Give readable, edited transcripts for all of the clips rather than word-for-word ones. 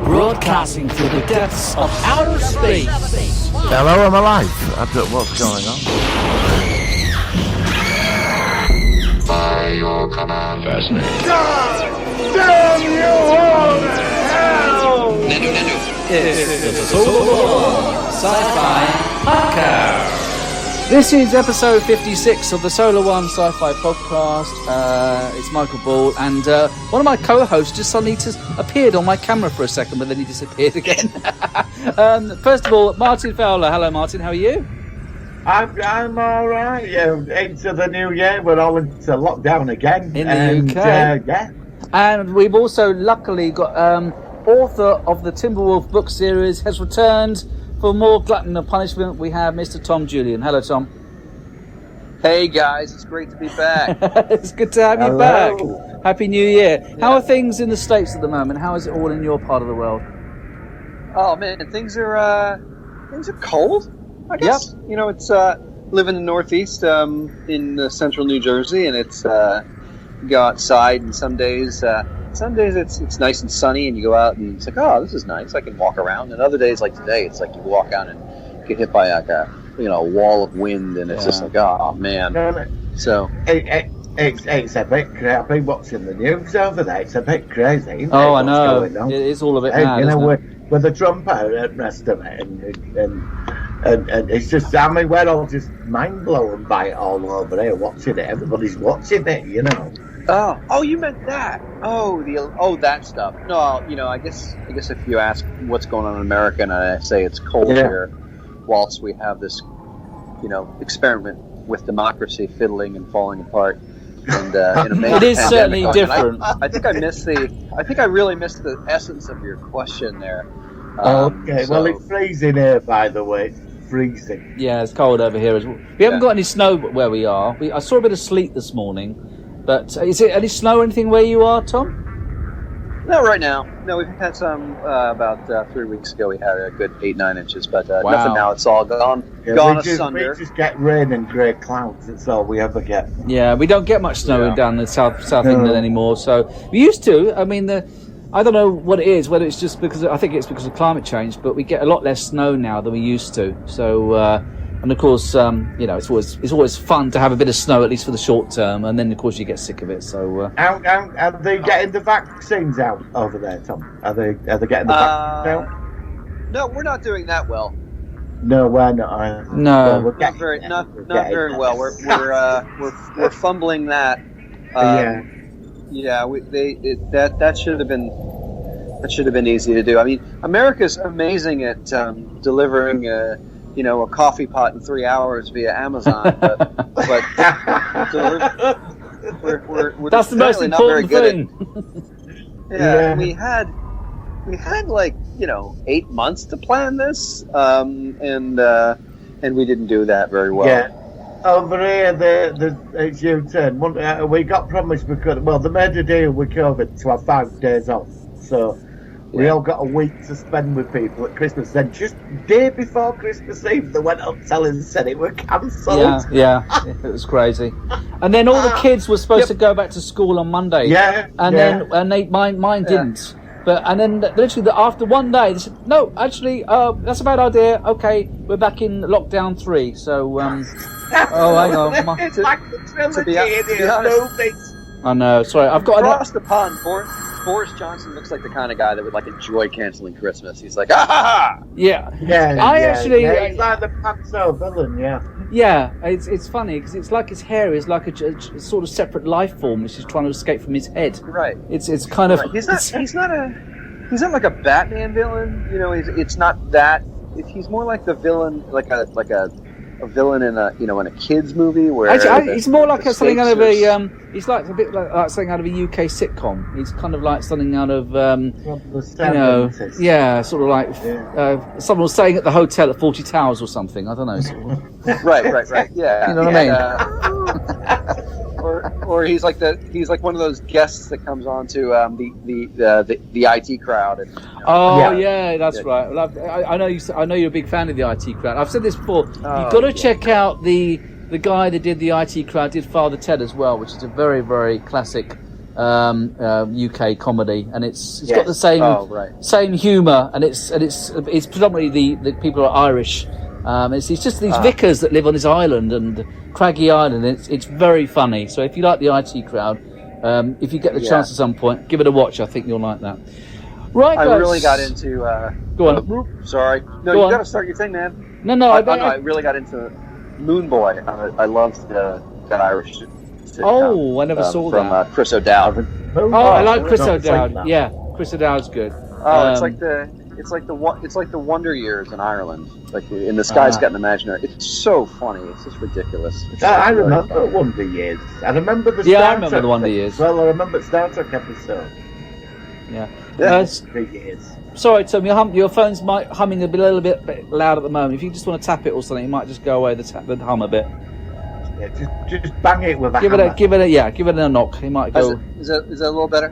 Broadcasting through the depths of outer space. Hello, I'm alive. I don't know what's going on. By your command. Fascinating. God damn you all to hell! It's the Solar Sci-Fi Podcast. This is episode 56 of the Solar One Sci-Fi Podcast. It's Michael Ball, and one of my co-hosts just suddenly appeared on my camera for a second, but then he disappeared again. First of all, Martin Fowler. Hello, Martin. How are you? I'm all right. Yeah, into the new year, we're all into lockdown again In the UK. Yeah. And we've also luckily got author of the Timberwolf book series has returned. For more glutton and punishment, we have Mr. Tom Julian. Hello, Tom. Hey, guys. It's great to be back. It's good to have you Hello. back. Happy New Year. Yeah. How are things in the States at the moment? How is it all in your part of the world? Oh, man. Things are cold, I guess. Yep. You know, it's live in the Northeast in central New Jersey, and it's you go outside, and some days it's nice and sunny, and you go out and it's like, oh, this is nice. I can walk around. And other days like today, it's like you walk out and get hit by like a wall of wind, and it's just like, oh man. So it's a bit crazy. I've been watching the news over there. It's a bit crazy. Isn't oh, it? I know. It is all a bit mad. You know, isn't with the Trump and the rest of it, and it's just, I mean, we're all just mind blown by it all over here watching it. Everybody's watching it, you know. Oh, you meant that? That stuff. No, I guess if you ask what's going on in America, and I say it's cold here, whilst we have this, experiment with democracy fiddling and falling apart, and in a major it is certainly pandemic, different. I think I really missed the essence of your question there. Okay, well, it's freezing here, by the way. It's freezing. Yeah, it's cold over here as well. We haven't got any snow where we are. I saw a bit of sleet this morning. But is it any snow or anything where you are, Tom? No, right now. No, we've had some about 3 weeks ago. We had a good 8-9 inches, but nothing now. It's all gone asunder. We just get rain and grey clouds. That's all we ever get. Yeah, we don't get much snow down in South England anymore. So we used to. I mean, I don't know what it is. Whether it's just because I think it's because of climate change, but we get a lot less snow now than we used to. So. And of course, it's always fun to have a bit of snow, at least for the short term, and then of course you get sick of it. So, are they getting the vaccines out over there, Tom? Are they getting the vaccines out? No, we're not doing that well. No, we're not. No, we're not very well. We're fumbling that. That should have been easy to do. I mean, America's amazing at delivering. A coffee pot in 3 hours via Amazon, but we're that's the most important thing. We had like 8 months to plan this, and we didn't do that very well. Yeah, over here, it's your turn. We got promised they made a deal with COVID to have 5 days off, so. We all got a week to spend with people at Christmas. Then just day before Christmas Eve, they went up telling us said it were cancelled. Yeah, it was crazy. And then all the kids were supposed to go back to school on Monday. Then mine didn't. And then literally after one day, they said, no, actually, that's a bad idea. Okay, we're back in lockdown 3. So, hang on. It's like the trilogy. I know. Sorry, I've got across the pond. Boris Johnson looks like the kind of guy that would enjoy canceling Christmas. He's like, ah ha ha! Yeah. He's like the Paxo villain, Yeah, it's funny because it's like his hair is like a sort of separate life form which is trying to escape from his head. Right. It's kind of. Right. He's not like a Batman villain. It's not that. He's more like the villain, like a villain in a kids movie where actually, he's more like something out of a he's like a bit like something out of a UK sitcom. He's kind of like something out of sort of like someone was staying at the hotel at 40 Towers or something. I don't know. Sort of. Right. Yeah. You know what I mean? Or he's like one of those guests that comes on to the IT crowd. And, that's right. Well, I know you're a big fan of the IT crowd. I've said this before. You've got to check out the guy that did the IT crowd did Father Ted as well, which is a very, very classic UK comedy, and it's got the same same humour, and it's predominantly the people are Irish. It's just these vicars that live on this island, and Craggy Island. It's very funny. So if you like the IT crowd, if you get the chance at some point, give it a watch. I think you'll like that. Right, guys. I really got into. Go on. Sorry. No, you got to start your thing, man. No. I really got into Moon Boy. I loved that Irish sitcom. Oh, I never saw that. From Chris O'Dowd. I like Chris O'Dowd. Yeah, Chris O'Dowd's good. Oh, it's like the Wonder Years in Ireland. Like in the Sky's Got an Imaginary. It's so funny. It's just ridiculous. I remember Wonder Years. I remember the I remember the Wonder Years. Well, I remember Star Trek episode. Yeah. 3 years. Sorry, Tom, your phone's humming a little bit loud at the moment. If you just want to tap it or something, it might just go away the hum a bit. Yeah, just bang it with a hammer. Give it a knock. It might go. Is that a little better?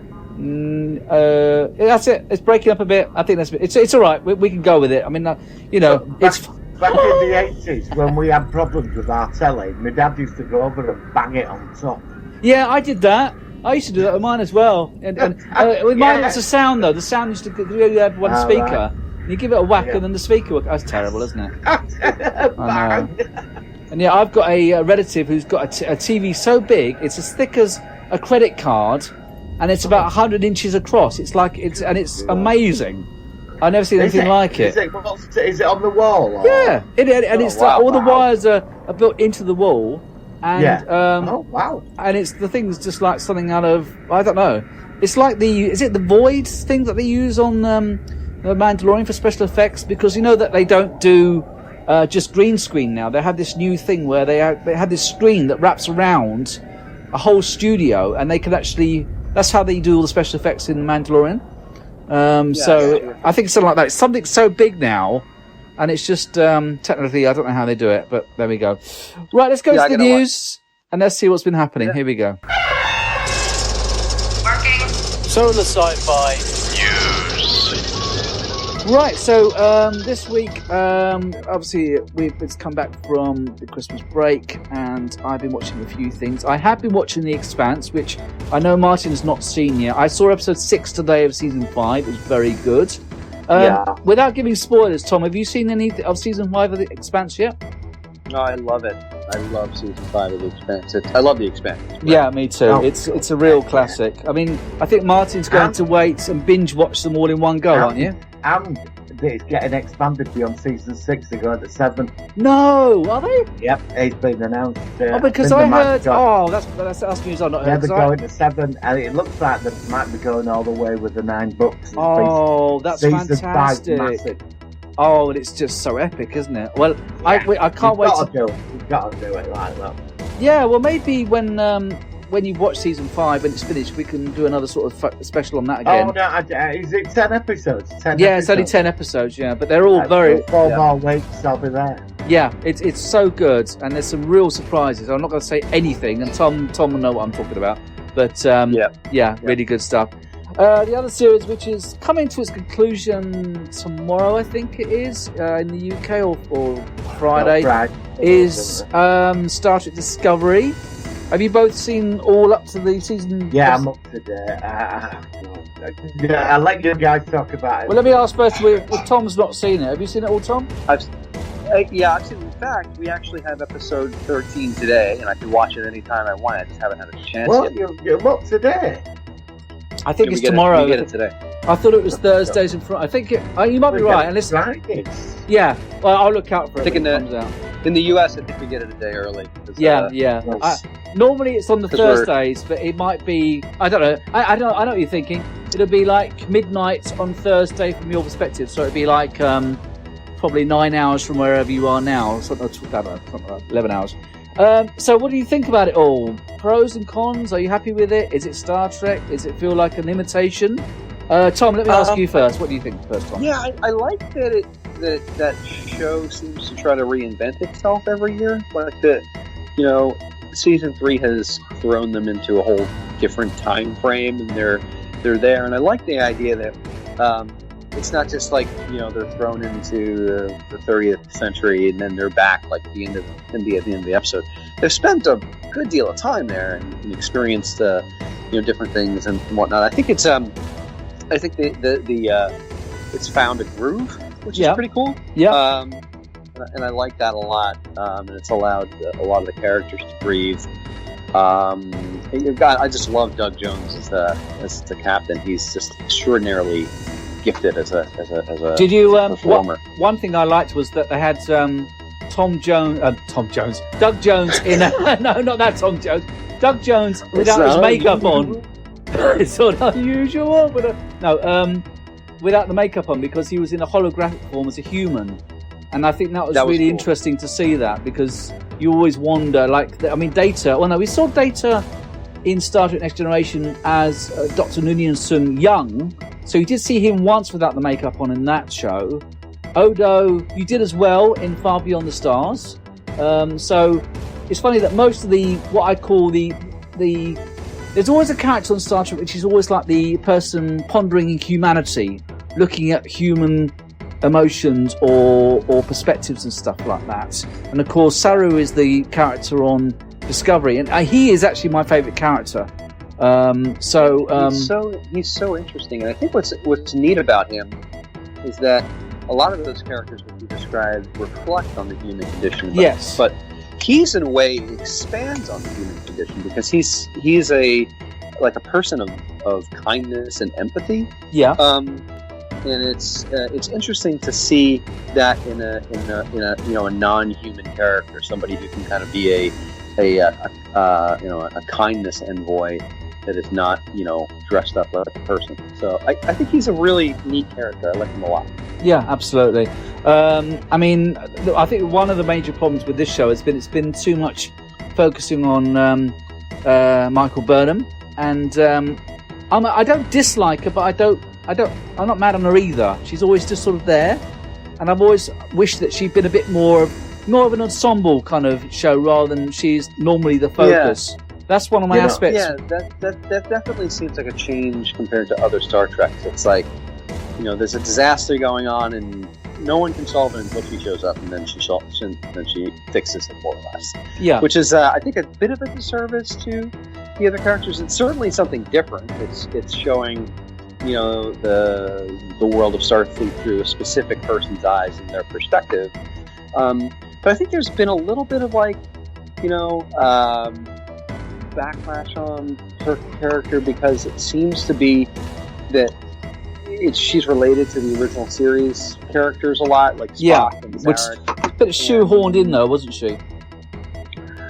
That's it. It's breaking up a bit. I think it's all right. We can go with it. I mean, it's back in the 80s when we had problems with our telly. My dad used to go over and bang it on top. Yeah, I did that. I used to do that with mine as well. And with mine, it's a sound though. The sound used to you have one speaker. Right. And you give it a whack, and then the speaker. That's terrible, isn't it? I know. And yeah, I've got a relative who's got a TV so big it's as thick as a credit card, and it's about 100 inches across. It's amazing. I've never seen anything like it. Is it on the wall? Or? Yeah, it's all the wires are built into the wall. And, and it's the thing's just like something out of, I don't know. It's like is it the Void thing that they use on the Mandalorian for special effects? Because you know that they don't do just green screen now. They have this new thing where they have this screen that wraps around a whole studio, and they can actually. That's how they do all the special effects in Mandalorian. I think something like that. It's something so big now. And it's just, technically, I don't know how they do it, but there we go. Right, let's go to the news, and let's see what's been happening. Here we go. Working. So in the Sci-Fi News. Right, so this week, obviously, it's come back from the Christmas break, and I've been watching a few things. I have been watching The Expanse, which I know Martin's not seen yet. I saw episode 6 today of season 5. It was very good. Without giving spoilers, Tom, have you seen any of season 5 of The Expanse yet? No, I love it. I love season 5 of The Expanse. I love The Expanse. Right? Yeah, me too. It's a real classic. I mean, I think Martin's going to wait and binge watch them all in one go, aren't you? And it's getting expanded beyond season 6. They're going to 7. No, are they? Yep, it's been announced. Because I heard. That's news I've not heard. They're going to 7, and it looks like they might be going all the way with the 9 books. That's fantastic. Oh, and it's just so epic, isn't it? Well, yeah. I can't wait. You've got to do it like that. Yeah, well, maybe when you watch season 5 and it's finished, we can do another sort of special on that again. Oh no, is it 10 episodes? It's only 10 episodes. Yeah, but they're all very. 4 more weeks, I'll be there. Yeah, it's so good, and there's some real surprises. I'm not going to say anything, and Tom will know what I'm talking about. But really good stuff. The other series, which is coming to its conclusion tomorrow, I think it is, in the UK, or Friday, is Star Trek Discovery. Have you both seen all up to the season? Yeah, I'm up to date. I'll let you guys talk about it. Well, let me ask first, if Tom's not seen it, have you seen it all, Tom? I've seen it. In fact, we actually have episode 13 today, and I can watch it anytime I want. I just haven't had a chance yet. You're up today? I think it's tomorrow. We get it today. I thought it was Thursdays and Fridays. I think you might be right. And listen, yeah, well, I'll look out for it when it comes out. In the US, I think we get it a day early. Normally it's on the Thursdays, but it might be. I don't know. I know what you're thinking. It'll be like midnight on Thursday from your perspective. So it'd be like probably 9 hours from wherever you are now. Something like 11 hours. So what do you think about it all? Pros and cons? Are you happy with it? Is it Star Trek? Does it feel like an imitation? Tom, let me ask you first. What do you think first, Tom? Yeah, I like that that show seems to try to reinvent itself every year. Like season 3 has thrown them into a whole different time frame, and they're there. And I like the idea that it's not just like, you know, they're thrown into the 30th century and then they're back like at the end of the episode. They've spent a good deal of time there and experienced you know, different things and whatnot. I think it's it's found a groove, which is pretty cool. Yeah. And I like that a lot. And it's allowed a lot of the characters to breathe. I just love Doug Jones as the captain. He's just extraordinarily gifted as a Did you performer. One thing I liked was that they had Doug Jones in no, not that Tom Jones. Doug Jones without his makeup on. It's sort of unusual, but without the makeup on, because he was in a holographic form as a human, and I think that was really cool. Interesting to see that, because you always wonder, Data. Well, no, we saw Data in Star Trek Next Generation as Dr. Noonien Sung young, so you did see him once without the makeup on in that show. Odo, you did as well in Far Beyond the Stars. So it's funny that most of what I call there's always a character on Star Trek which is always like the person pondering in humanity, looking at human emotions or perspectives and stuff like that. And of course, Saru is the character on Discovery, and he is actually my favourite character. He's so interesting, and I think what's neat about him is that a lot of those characters that you described reflect on the human condition. But he's, in a way, expands on the human condition, because he's a person of kindness and empathy. Yeah. And it's interesting to see that in a non-human character, somebody who can kind of be a kindness envoy that is not, dressed up like a person. So I think he's a really neat character. I like him a lot. Yeah, absolutely. I think one of the major problems with this show has been it's been too much focusing on Michael Burnham, and I don't dislike her, but I'm not mad on her either. She's always just sort of there, and I've always wished that she'd been a bit more of an ensemble kind of show rather than she's normally the focus. Yeah. That's one of my aspects. Yeah, that definitely seems like a change compared to other Star Treks. It's like, there's a disaster going on and no one can solve it until she shows up, and then she fixes it, more or less. Yeah. Which is, I think, a bit of a disservice to the other characters. It's certainly something different. It's showing, the world of Starfleet through a specific person's eyes and their perspective. But I think there's been a little bit of backlash on her character, because it seems to be that she's related to the original series characters a lot, like Spock and Zarek. But shoehorned in though, wasn't she?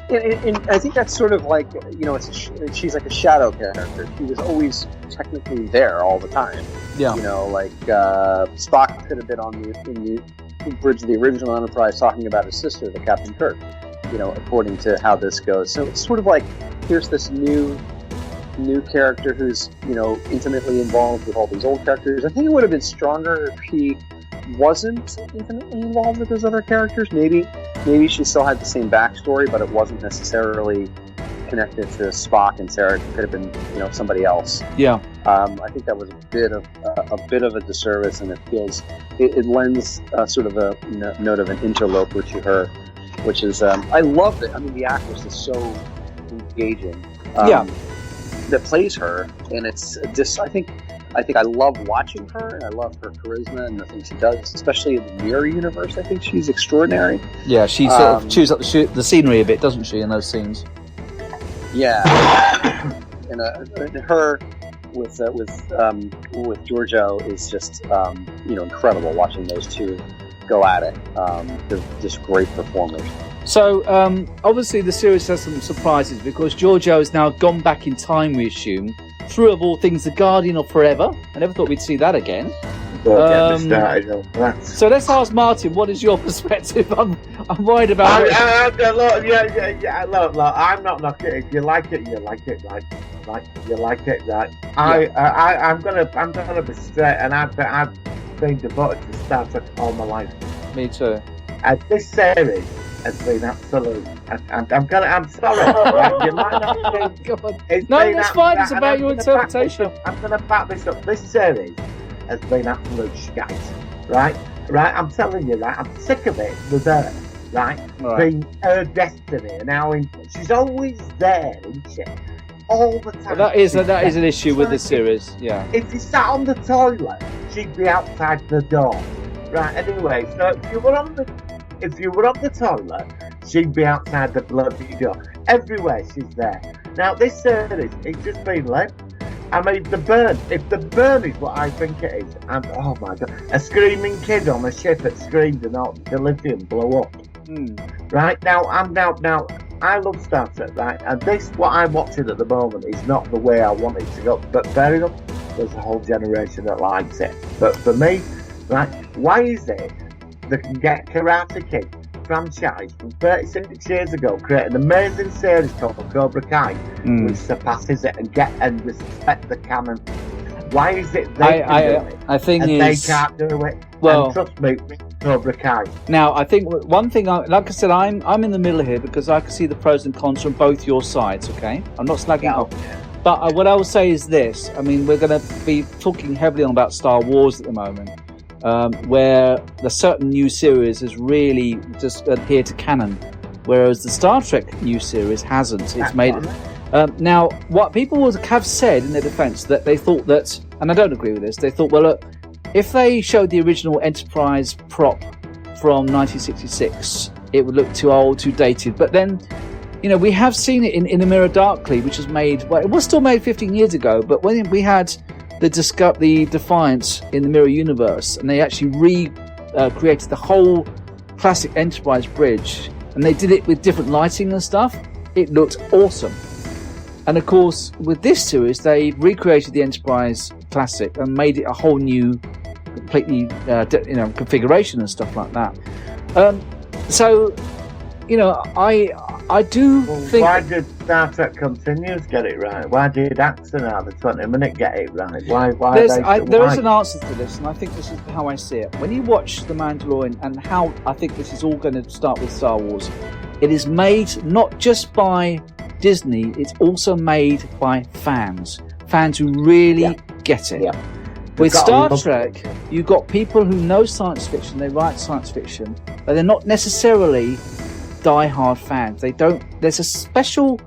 And I think that's sort of like, she's like a shadow character. She was always technically there all the time. Yeah. Spock could have been in the bridge of the original Enterprise talking about his sister, the Captain Kirk, according to how this goes. So it's sort of like, here's this new character who's, intimately involved with all these old characters. I think it would have been stronger if she wasn't intimately involved with those other characters. Maybe she still had the same backstory, but it wasn't necessarily connected to Spock and Sarah. It could have been, somebody else. Yeah. I think that was a bit of a disservice, and it lends sort of a note of an interloper to her, which is, I love it. I mean, the actress is so engaging. That plays her, and it's just, I think I love watching her, and I love her charisma and the things she does, especially in the Mirror universe. I think she's extraordinary. Yeah, she sort of chews up the scenery a bit, doesn't she, in those scenes? Yeah, and her with Giorgio is just incredible. Watching those two go at it, they're just great performers. So, obviously the series has some surprises, because Giorgio has now gone back in time, we assume, through, of all things, The Guardian of Forever. I never thought we'd see that again. So let's ask Martin, what is your perspective? I'm worried about it. Look, I'm not knocking it. If you like it, you like it, right? You like it, right? I'm gonna be straight, and I've been devoted to Star Trek all my life. Me too. And this series has been absolute. I'm sorry. Right? You might not think. No, that's fine. It's about your interpretation. I'm going to back this up. This series has been absolute shite, right? Right, I'm telling you that. I'm sick of it with her, right? Being her destiny, and how she's always there, isn't she? All the time. Well, that is an issue with the series, yeah. If you sat on the toilet, she'd be outside the door. Right, anyway, so if you were on the toilet, she'd be outside the bloody door. Everywhere she's there. Now, this series, it's just been led. I mean, if the burn is what I think it is, and oh my god, a screaming kid on a ship that screamed and all the lithium blew up. Right, now, I love Star Trek, right, and this, what I'm watching at the moment, is not the way I want it to go, but fair enough, there's a whole generation that likes it. But for me, right, why is it they can get Karate Kid franchise from 36 years ago, create an amazing series called Cobra Kai, which surpasses it and respect the canon? Why is it they can do it? I think and they can't do it. Well, and trust me, Cobra Kai. Now, I think one thing, like I said, I'm in the middle here because I can see the pros and cons from both your sides. Okay, I'm not slagging off. But what I will say is this: I mean, we're going to be talking heavily on about Star Wars at the moment. Where the certain new series has really just adhered to canon, whereas the Star Trek new series hasn't. It's made it. Now, what people would have said in their defence that they thought that, and I don't agree with this, they thought, well, look, if they showed the original Enterprise prop from 1966, it would look too old, too dated. But then, you know, we have seen it in A Mirror Darkly, which was made, well, it was still made 15 years ago, but when we had the Defiant in the Mirror Universe, and they actually recreated the whole classic Enterprise bridge, and they did it with different lighting and stuff. It looked awesome. And of course, with this series, they recreated the Enterprise classic and made it a whole new, completely, configuration and stuff like that. So, you know, I do think. Why did Star Trek Continues get it right? Why did Axon out of the 20-minute get it right? There is an answer to this, and I think this is how I see it. When you watch The Mandalorian, and how I think this is all going to start with Star Wars, it is made not just by Disney, it's also made by fans who really get it. Yeah. With Star Trek, you've got people who know science fiction, they write science fiction, but they're not necessarily die-hard fans. There's a special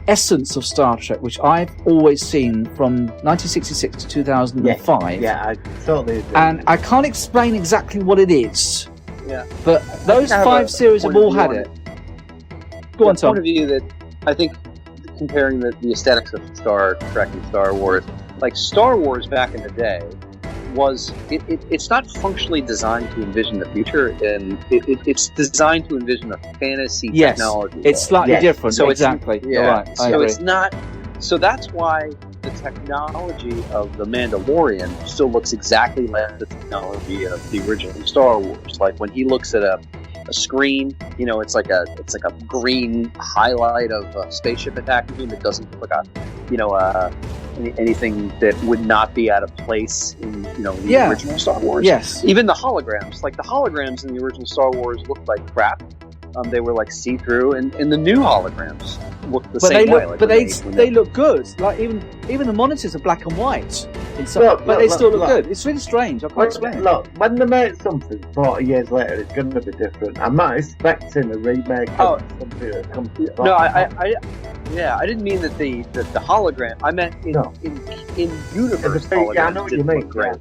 essence of Star Trek which I've always seen from 1966 to 2005. Yeah, I totally agree. And I can't explain exactly what it is. Yeah. But those 5 series have all had it. Go on, Tom. Point of view that I think comparing the aesthetics of Star Trek and Star Wars, like Star Wars back in the day was it's not functionally designed to envision the future, and it's designed to envision a fantasy technology. It's slightly different. So exactly. You're right. I agree. It's not. So that's why the technology of the Mandalorian still looks exactly like the technology of the original Star Wars. Like when he looks at a screen, you know, it's like a green highlight of a spaceship attacking him. It doesn't look like anything that would not be out of place in the original Star Wars. Yes. Even the holograms, like the holograms in the original Star Wars looked like crap. They were like see-through, and the new holograms look the same way. But they look good. Like even the monitors are black and white, but they still look good. It's really strange. I can't explain it. Look, when they make something 40 years later, it's going to be different. I'm not expecting a remake of something that comes to No, I didn't mean that the hologram. I meant in universe. I know what you mean. Great.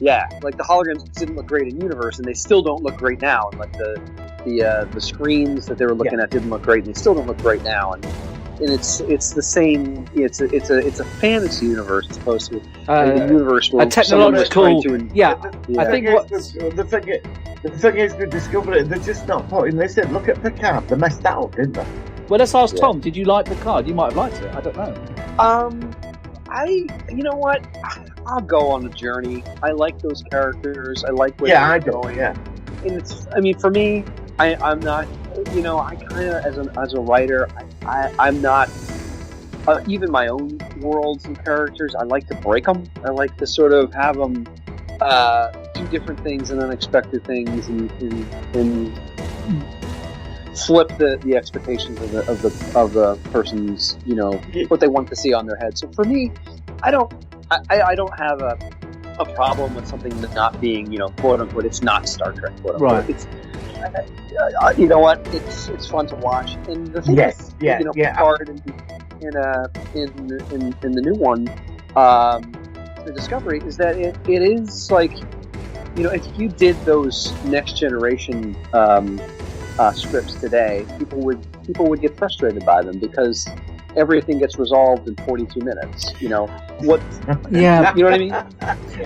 Yeah, like the holograms didn't look great in universe, and they still don't look great now. And like the screens that they were looking at didn't look great, and they still don't look great now. And it's the same. It's a fantasy universe as opposed to a universe where a technological. I think the thing is, they discovered it. They're just not putting this in. Look at Picard. They messed that up, didn't they? Well, let's ask Tom. Did you like Picard? You might have liked it. I don't know. You know what? I'll go on a journey. I like those characters. I like where they're going. Yeah. And for me, I'm not. I kind of, as a writer, I'm not. Even my own worlds and characters, I like to break them. I like to sort of have them do different things and unexpected things, and flip the expectations of the person's, what they want to see on their head. So for me, I don't have a problem with something not being, quote unquote, it's not Star Trek, quote unquote. Right. It's, you know what? It's fun to watch, and the thing is, Picard in the new one, the Discovery, is that it is like, if you did those Next Generation scripts today, people would get frustrated by them because everything gets resolved in 42 minutes. What? Yeah, you know what I mean.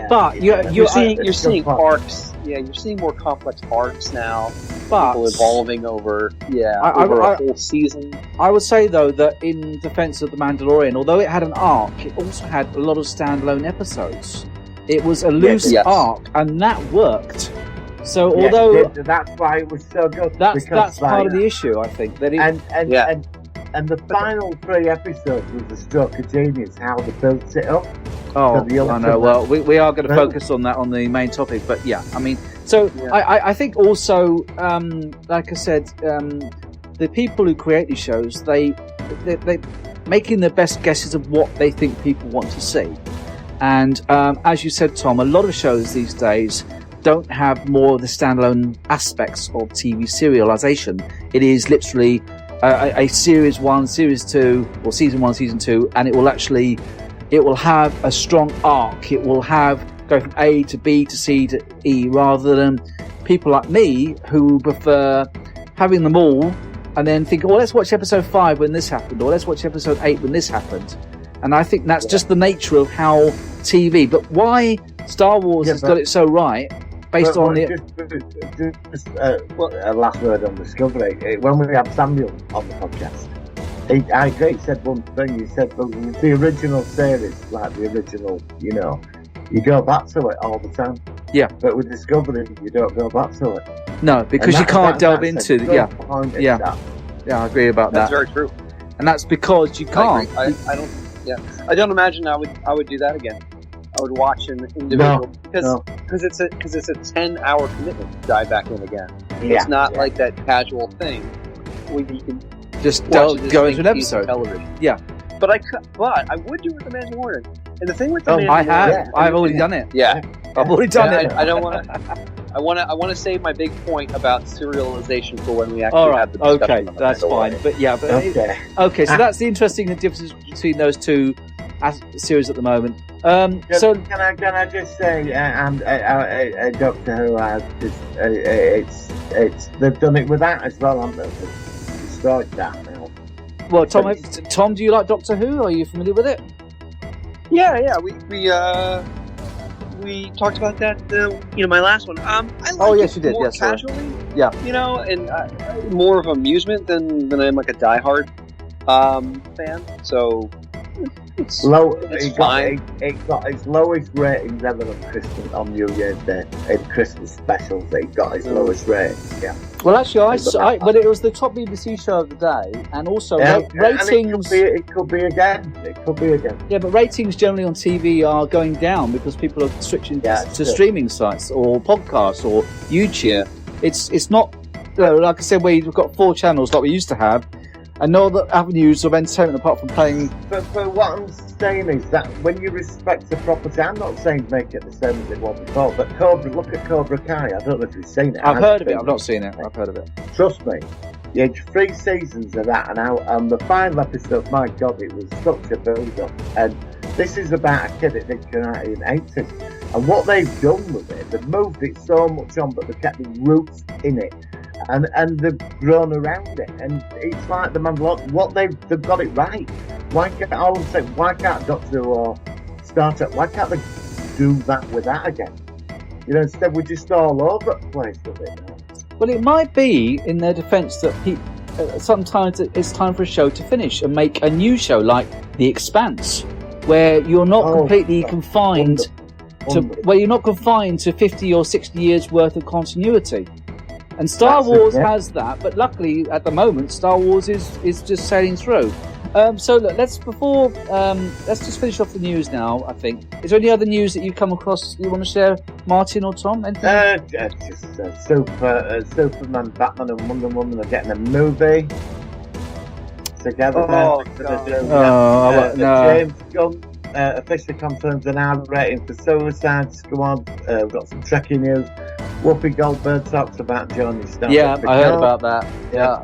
But you're seeing arcs. Yeah, you're seeing more complex arcs now. But people evolving over a whole season. I would say though that in defense of the Mandalorian, although it had an arc, it also had a lot of standalone episodes. It was a loose arc, and that worked. So although that's why it was so good. That's part of the issue, I think. That and the final 3 episodes was a stroke of genius how they built it up. Oh, I know. Well, we are going to focus on that on the main topic, but I mean, so I think also, like I said, the people who create these shows, they making the best guesses of what they think people want to see, and as you said, Tom, a lot of shows these days don't have more of the standalone aspects of TV serialization. It is literally a series 1, series 2, or season 1, season 2, and it will have a strong arc. It will go from A to B to C to E, rather than people like me who prefer having them all and then think, oh, let's watch episode 5 when this happened, or let's watch episode 8 when this happened. And I think that's just the nature of how TV. But why Star Wars has got it so right, based on the... Just a last word on Discovery. When we had Samuel on the podcast, I agree, he said one thing. He said the original series, like the original, you go back to it all the time. Yeah. But with Discovery, you don't go back to it. No, because you can't delve into it. Yeah, I agree about that. That's very true. And that's because you can't. I don't imagine I would do that again. I would watch an individual because it's a 10-hour commitment to dive back in again. It's not like that casual thing where you can just go into an episode. Television. Yeah, but I would do it with the Mandalorian. And the thing with the Mandalorian, I've already done it. Yeah, I've already done it. I don't want to. I want to save my big point about serialization for when we actually have the discussion. Okay, that's fine. But okay. So that's the interesting difference between those two series at the moment. So can I just say, Doctor Who has it's they've done it with that as well, haven't they? They've destroyed that now. Well, Tom, do you like Doctor Who? Are you familiar with it? Yeah. We talked about that. My last one. I like yes, you did. More yes, casually. Yeah. And more of amusement than I'm like a diehard fan. So. It's fine. It got its lowest ratings ever on New Year's Day in Christmas specials. It got its lowest ratings. Yeah. Well, actually, but it was the top BBC show of the day, and also ratings. And it could be again. Yeah, but ratings generally on TV are going down because people are switching to streaming sites or podcasts or YouTube. It's not like I said, where you've got 4 channels like we used to have. And no other avenues of entertainment apart from playing. But what I'm saying is that when you respect the property, I'm not saying make it the same as it was before, but look at Cobra Kai. I don't know if you've seen it. I've heard of it. I've not seen it. I've heard of it. Trust me. You had 3 seasons of that, and the final episode, my God, it was such a build-up. And this is about a kid that did karate in the 80s. And what they've done with it, they've moved it so much on, but they've kept the roots in it. And they've grown around it, and it's like the Mandalorian. They've got it right. Why can't Doctor Who or Star Trek? Why can't they do that with that again? Instead we're just all over the place with it now. Well, it might be in their defence that sometimes it's time for a show to finish and make a new show like The Expanse, where you're not completely confined to 50 or 60 years worth of continuity. And Star Wars has that, but luckily at the moment Star Wars is just sailing through. So look, let's just finish off the news now. I think. Is there any other news that you come across you want to share, Martin or Tom? Just Superman, Batman, and Wonder Woman are getting a movie together. No. James Gunn officially confirmed an R rating for Suicide Squad. We've got some Trekkie news. Whoopi Goldberg talks about Johnny Snow. Yeah, I heard about that. Yeah.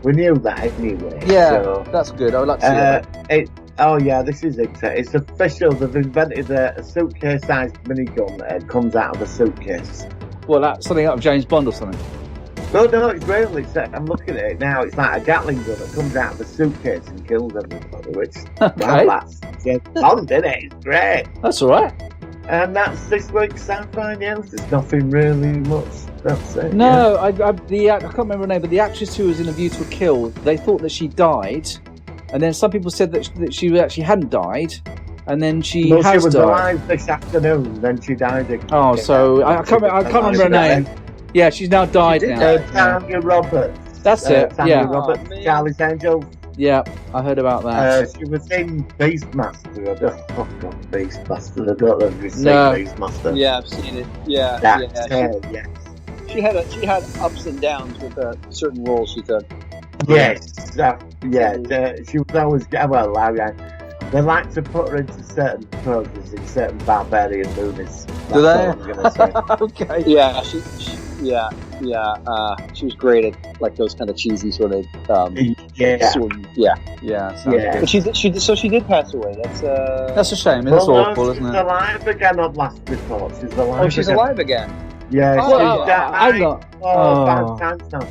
We knew that anyway. Yeah, so, that's good. I would like to see that. Oh yeah, this is it. It's official. They've invented a suitcase-sized minigun that comes out of a suitcase. Well, that's something out of James Bond or something. No, it's real. I'm looking at it now. It's like a Gatling gun that comes out of a suitcase and kills everybody. Which, Okay. well, that's James Bond, isn't it? It's great. That's all right. And that's this week's Sci-Fi news. There's nothing really much. That's it. No, I can't remember her name, but the actress who was in A View to a Kill, they thought that she died, and then some people said that she actually hadn't died, and then she has She was died. alive this afternoon, then she died again. Oh, so I can't remember her name. Yeah, she's now died now. Tanya Roberts. That's it. Tanya Yeah. Roberts, Charlie's Angel. Yeah, I heard about that. She was in Beastmaster. Beastmaster. I don't know if you've seen No. Beastmaster. Yeah, I've seen it. Yeah, That's yeah. her, yes. She had ups and downs with certain roles she took. Yes. She was always, they like to put her into certain poses in certain barbarian movies. That's Do they? all I'm going to say. Okay. Yeah, she was great at like those kind of cheesy sort of Yeah. sword. Yeah. Sounds Yeah. But she did pass away. That's a shame. That's awful, isn't She's it? alive again on last report. She's alive. Oh, she's again. alive again. Yeah, Oh, she's hang on. Oh. 5 times now.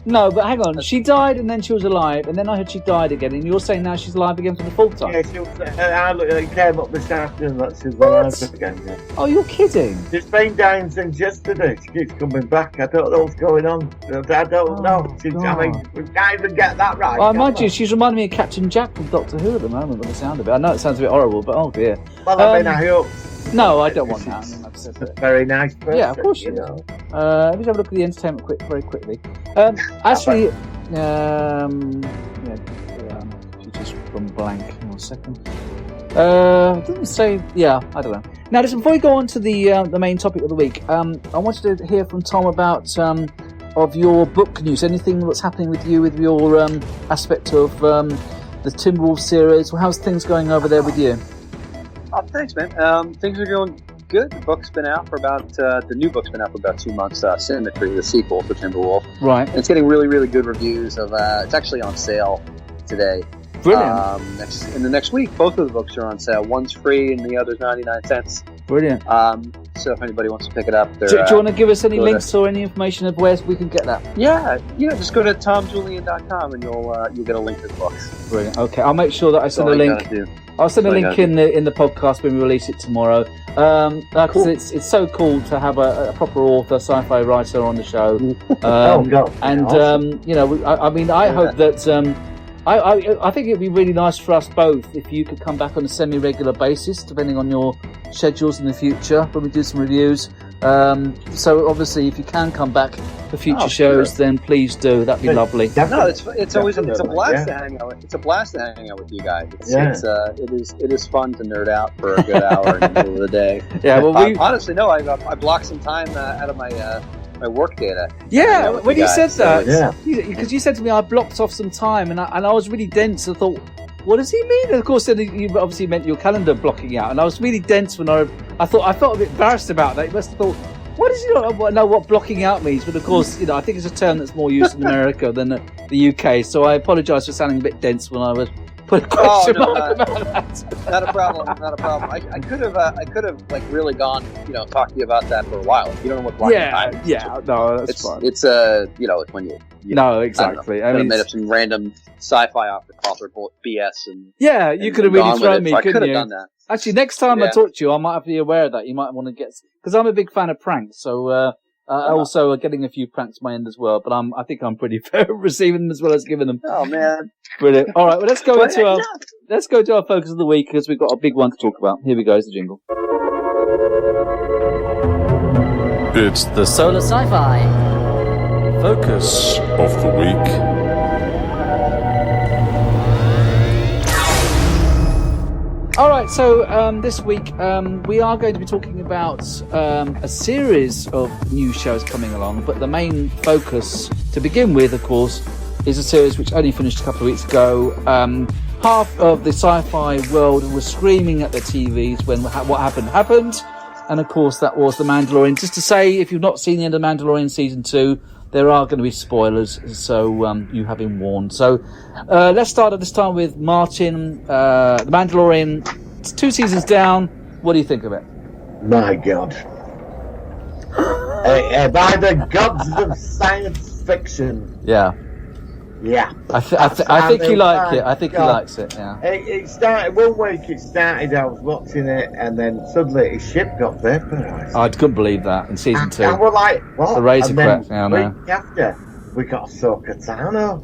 No, but hang on. She died and then she was alive, and then I heard she died again, and you're saying now she's alive again for the full time? Yeah, she was, it came up this afternoon that she's alive again. Yeah. Oh, you're kidding. She's been dying since yesterday. She keeps coming back. I don't know what's going on. I don't know. I mean, we can't even get that right. Well, mind you, she's reminding me of Captain Jack from Doctor Who at the moment, by the sound of it. I know it sounds a bit horrible, but oh dear. Well, I mean, I hope. No, I don't want that. I mean, like I said, She's a very nice person. yeah, of course she you is. know. Let me have a look at the entertainment very quickly. Actually, she just gone blank. Hang on a second. It didn't say. Yeah, I don't know. Now, listen. Before we go on to the main topic of the week, I wanted to hear from Tom about of your book news. Anything that's happening with you with your aspect of the Timberwolf series? Well, how's things going over there with you? Oh, thanks, man. Things are going good. The book's been out for the new book's been out for about 2 months. Symmetry, the sequel for Timberwolf. Right. And it's getting really, really good reviews. It's actually on sale today. Brilliant. In the next week, both of the books are on sale. One's free and the other's 99 cents. Brilliant. So if anybody wants to pick it up, Do you want to give us any links or any information of where we can get that? Yeah, just go to tomjulian.com and you'll get a link to the books. Brilliant. Okay, I'll make sure that I send a link. I'll send a link in the podcast when we release it tomorrow. Cool. It's so cool to have a proper author, sci-fi writer on the show. And awesome. I hope that. I think it'd be really nice for us both if you could come back on a semi-regular basis, depending on your schedules in the future when we do some reviews. So obviously, if you can come back for future shows, then please do. That'd be lovely. No, it's always a blast to hang out. It's a blast to hang out with you guys. It is fun to nerd out for a good hour in the middle of the day. Yeah, well, honestly, no, I blocked some time out of my work data. Yeah, when you said that, because you said to me, I blocked off some time, and I was really dense. I thought, what does he mean? And of course, then you obviously meant your calendar blocking out, and I was really dense when I felt a bit embarrassed about that. You must have thought, what does he not know what blocking out means? But of course, I think it's a term that's more used in America than the UK. So I apologise for sounding a bit dense when I was put a question mark about that. Not a problem. I could have like really gone, talked to you about that for a while. You don't know what blocking time is. No, that's fine. It's it's when you no, exactly. I made up some random sci-fi off the author BS and you could have really thrown me. I could have done that. Actually, next time I talk to you, I might have to be aware of that. You might want to get, because I'm a big fan of pranks, so also getting a few pranks my end as well. But I think I'm pretty fair at receiving them as well as giving them. Oh man, brilliant! All right, well let's go to our focus of the week because we've got a big one to talk about. Here we go, is the jingle. It's The Solar Sci-Fi focus of the week. All right, so this week we are going to be talking about a series of new shows coming along, but the main focus to begin with, of course, is a series which only finished a couple of weeks ago, half of the sci-fi world was screaming at their TVs when what happened. And of course, that was The Mandalorian. Just to say, if you've not seen the end of Mandalorian Season 2, there are going to be spoilers, so you have been warned. So let's start at this time with Martin. The Mandalorian, it's 2 seasons down. What do you think of it? My God. By the gods of science fiction. Yeah. Yeah. I think you like it. I think he likes it, yeah. It started, one week I was watching it, and then suddenly his ship got vaporised. I couldn't believe that in Season 2. And we're like, what? The razor and then crap, yeah, I know. week after, we got Ahsoka Tano.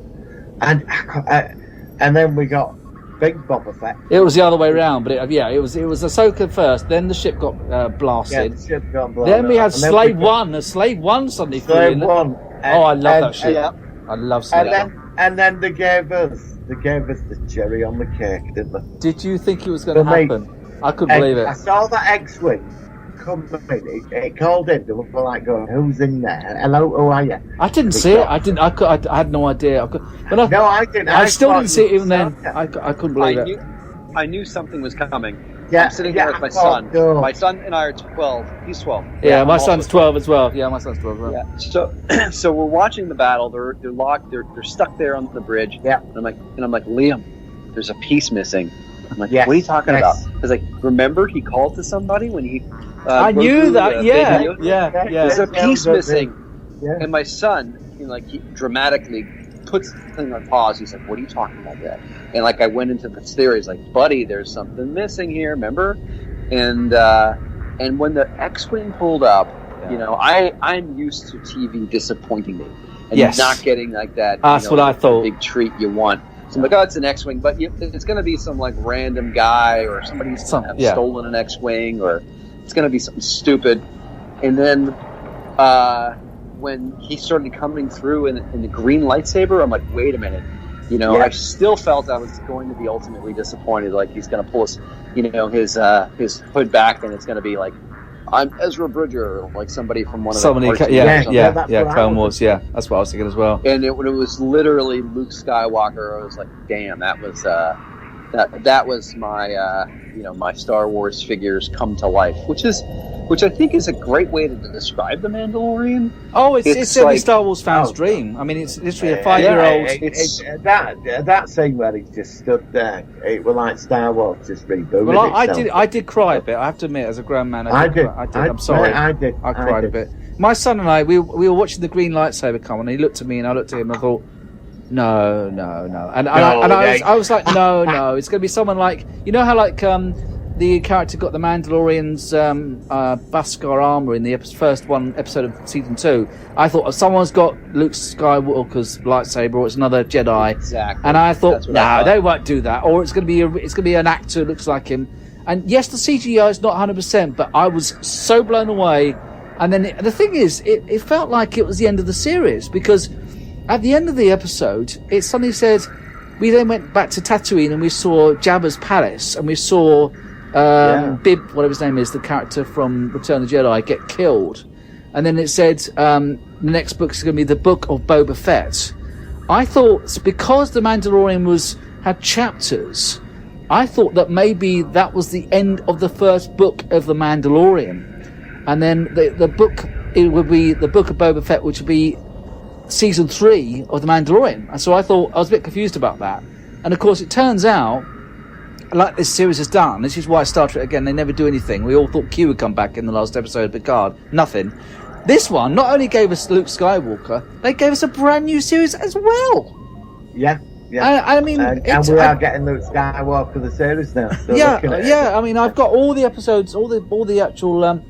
And then we got Big Boba Fett. It was the other way around, but it was Ahsoka first, then the ship got blasted. Yeah, the ship got blown Then we had up. And then Slave One. Slave One suddenly flew Slave in. One. Oh, I love that ship. Yeah. I love Slave One. And then they gave us the cherry on the cake, didn't they? Did you think it was going to For me. happen? I couldn't believe I it. saw that X-Wing come in. It called in. They were like going, "Who's in there? Hello, who are you?" I didn't see it. I had no idea. No, I didn't. I still thought didn't see it you even then. saw it. I couldn't believe it. I knew something was coming. Yeah, I'm sitting here with my I son. thought, no. My son and I are 12. He's 12. Yeah, my I'm son's also 12 as well. Yeah, my son's 12 as well. Yeah. So we're watching the battle. They're locked. They're stuck there on the bridge. Yeah. And I'm like, Liam, there's a piece missing. I'm like, Yes, what are you talking yes. about? I was like, remember he called to somebody when he. I broke knew through that. the Yeah, video? yeah. There's a piece missing. Yeah. And my son, he dramatically puts the thing on pause. He's like, what are you talking about that? And like I went into this theory. He's like, buddy, there's something missing here, remember? And when the X-Wing pulled up, I'm used to TV disappointing me. And Yes. not getting like that. That's what I thought. Big treat you want. So I'm like, oh, it's an X-Wing, but it's going to be some like random guy or somebody's stolen an X-Wing, or it's going to be something stupid. And then when he started coming through in the green lightsaber, I'm like, wait a minute. I still felt I was going to be ultimately disappointed. Like he's going to pull his, his hood back, and it's going to be like, I'm Ezra Bridger, like somebody from one of the cartoons. Clone Wars. Yeah, that's what I was thinking as well. And it was literally Luke Skywalker. I was like, damn, that was that was my my Star Wars figures come to life, which I think is a great way to describe the Mandalorian. Oh, it's every like, Star Wars fan's dream. I mean, it's literally a 5-year-old. That scene where he just stood there, it was like Star Wars just rebooted. Well, itself. I did cry a bit. I have to admit, as a grown man, I did. I'm sorry. I did. I cried a bit. My son and I, we were watching the green lightsaber come, and he looked at me, and I looked at him, and I thought, no. And I was like, no. It's going to be someone like, you know how like the character got the Mandalorian's Beskar armor in the first episode of season 2. I thought someone's got Luke Skywalker's lightsaber, or it's another Jedi. Exactly. And I thought, they won't do that, or it's going to be an actor who looks like him. And yes, the CGI is not 100%, but I was so blown away. And then the thing is, it felt like it was the end of the series, because at the end of the episode, it suddenly said, we then went back to Tatooine and we saw Jabba's palace, and we saw Bib, whatever his name is, the character from Return of the Jedi, get killed. And then it said the next book is going to be the Book of Boba Fett. I thought, because the Mandalorian had chapters, I thought that maybe that was the end of the first book of the Mandalorian. And then the book, it would be the Book of Boba Fett, which would be season 3 of the Mandalorian. And so I was a bit confused about that. And of course, it turns out, like this series has done, this is why Star Trek, again, they never do anything. We all thought Q would come back in the last episode of Picard. Nothing. This one not only gave us Luke Skywalker, they gave us a brand new series as well. Yeah. I mean, and we are getting Luke Skywalker the series now. So I mean, I've got all the episodes, all the actual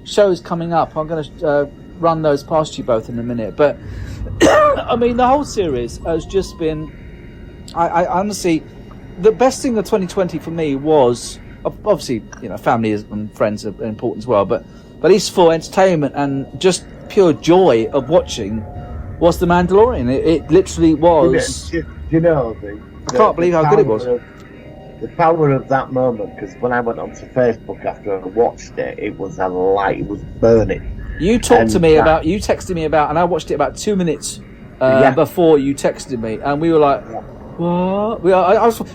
shows coming up. I'm going to run those past you both in a minute. But I mean, the whole series has just been. I honestly, the best thing of 2020 for me was obviously, family and friends are important as well, but at least for entertainment and just pure joy of watching was The Mandalorian. It literally was. I can't believe how good it was. The power of that moment, because when I went onto Facebook after I watched it, it was a light. It was burning. You texted me about, and I watched it about 2 minutes before you texted me, and we were like, What?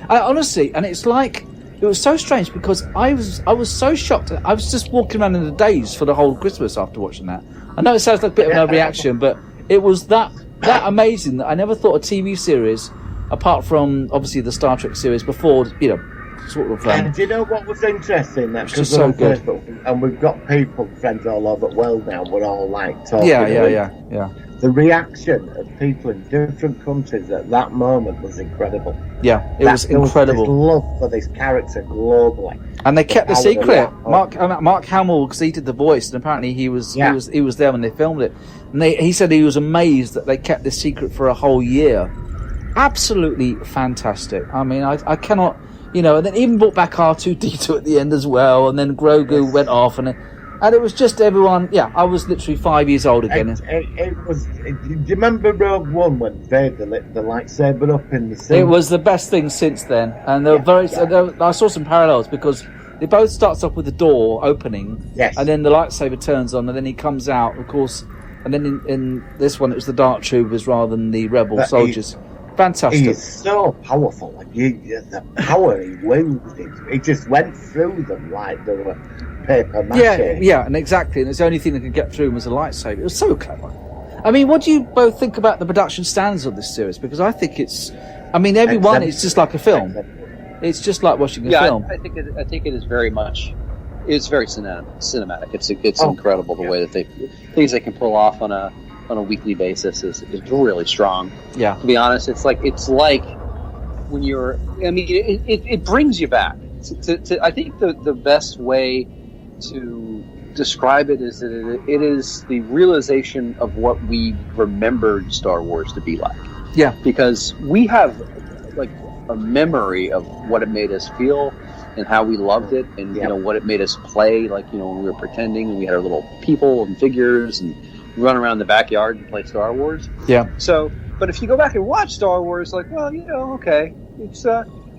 I honestly, and it's like it was so strange because I was so shocked. I was just walking around in a daze for the whole Christmas after watching that. I know it sounds like a bit of an overreaction, but it was that amazing that I never thought a TV series, apart from obviously the Star Trek series before, sort of. And do you know what was interesting? That because so good. Facebook, and we've got friends all over the world now. We're all like talking. Yeah. The reaction of people in different countries at that moment was incredible. Yeah, it was incredible. There was this love for this character globally, and they kept the secret. Mark Hamill, because he did the voice, and apparently he was there when they filmed it. And he said he was amazed that they kept this secret for a whole year. Absolutely fantastic. I mean, I cannot, and then even brought back R2-D2 at the end as well, and then Grogu went off, and it was just everyone. Yeah, I was literally 5 years old again. It was. Do you remember Rogue One when Vader lit the lightsaber up in the scene? It was the best thing since then, and I saw some parallels because it both starts off with the door opening, and then the lightsaber turns on, and then he comes out, of course, and then in this one it was the Dark Troopers rather than the Rebel soldiers. Fantastic. He is so powerful. The power he wielded, he just went through them like they were paper mache. Yeah, and exactly. And it's the only thing that could get through him was a lightsaber. It was so clever. I mean, what do you both think about the production standards of this series? Because I think it's it's just like a film. It's just like watching a film. I think it is very much. It's very cinematic. It's incredible the way that things they can pull off on a weekly basis is really strong. Yeah. To be honest, it's like when you're. I mean, it brings you back. I think the best way to describe it is that it is the realization of what we remembered Star Wars to be like. Yeah. Because we have like a memory of what it made us feel and how we loved it, and what it made us play. Like when we were pretending and we had our little people and figures and run around the backyard and play Star Wars. Yeah. So, but if you go back and watch Star Wars, like, well, okay, it's.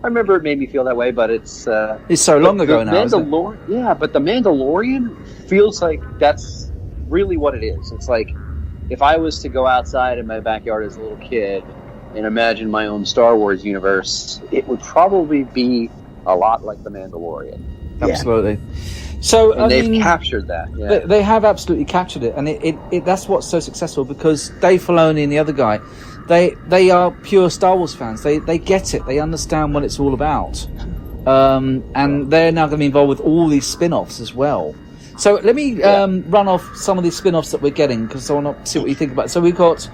I remember it made me feel that way, but it's so long ago now. Yeah, but the Mandalorian feels like that's really what it is. It's like if I was to go outside in my backyard as a little kid and imagine my own Star Wars universe, it would probably be a lot like the Mandalorian. Absolutely. So and they've captured that. Yeah. They have absolutely captured it, and it that's what's so successful because Dave Filoni and the other guy, they are pure Star Wars fans. They get it. They understand what it's all about, and they're now going to be involved with all these spin-offs as well. So let me run off some of these spin-offs that we're getting because I want to see what you think about it. So we've got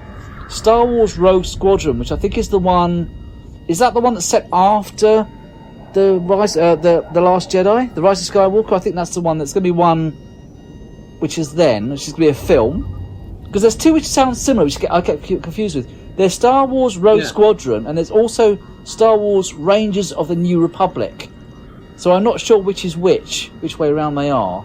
Star Wars Rogue Squadron, which I think is the one. Is that the one that's set after the Rise, the Last Jedi, the Rise of Skywalker? I think that's the one that's going to be one, which is going to be a film. Because there's two which sound similar, which I get confused with. There's Star Wars Rogue Squadron, and there's also Star Wars Rangers of the New Republic. So I'm not sure which is which way around they are.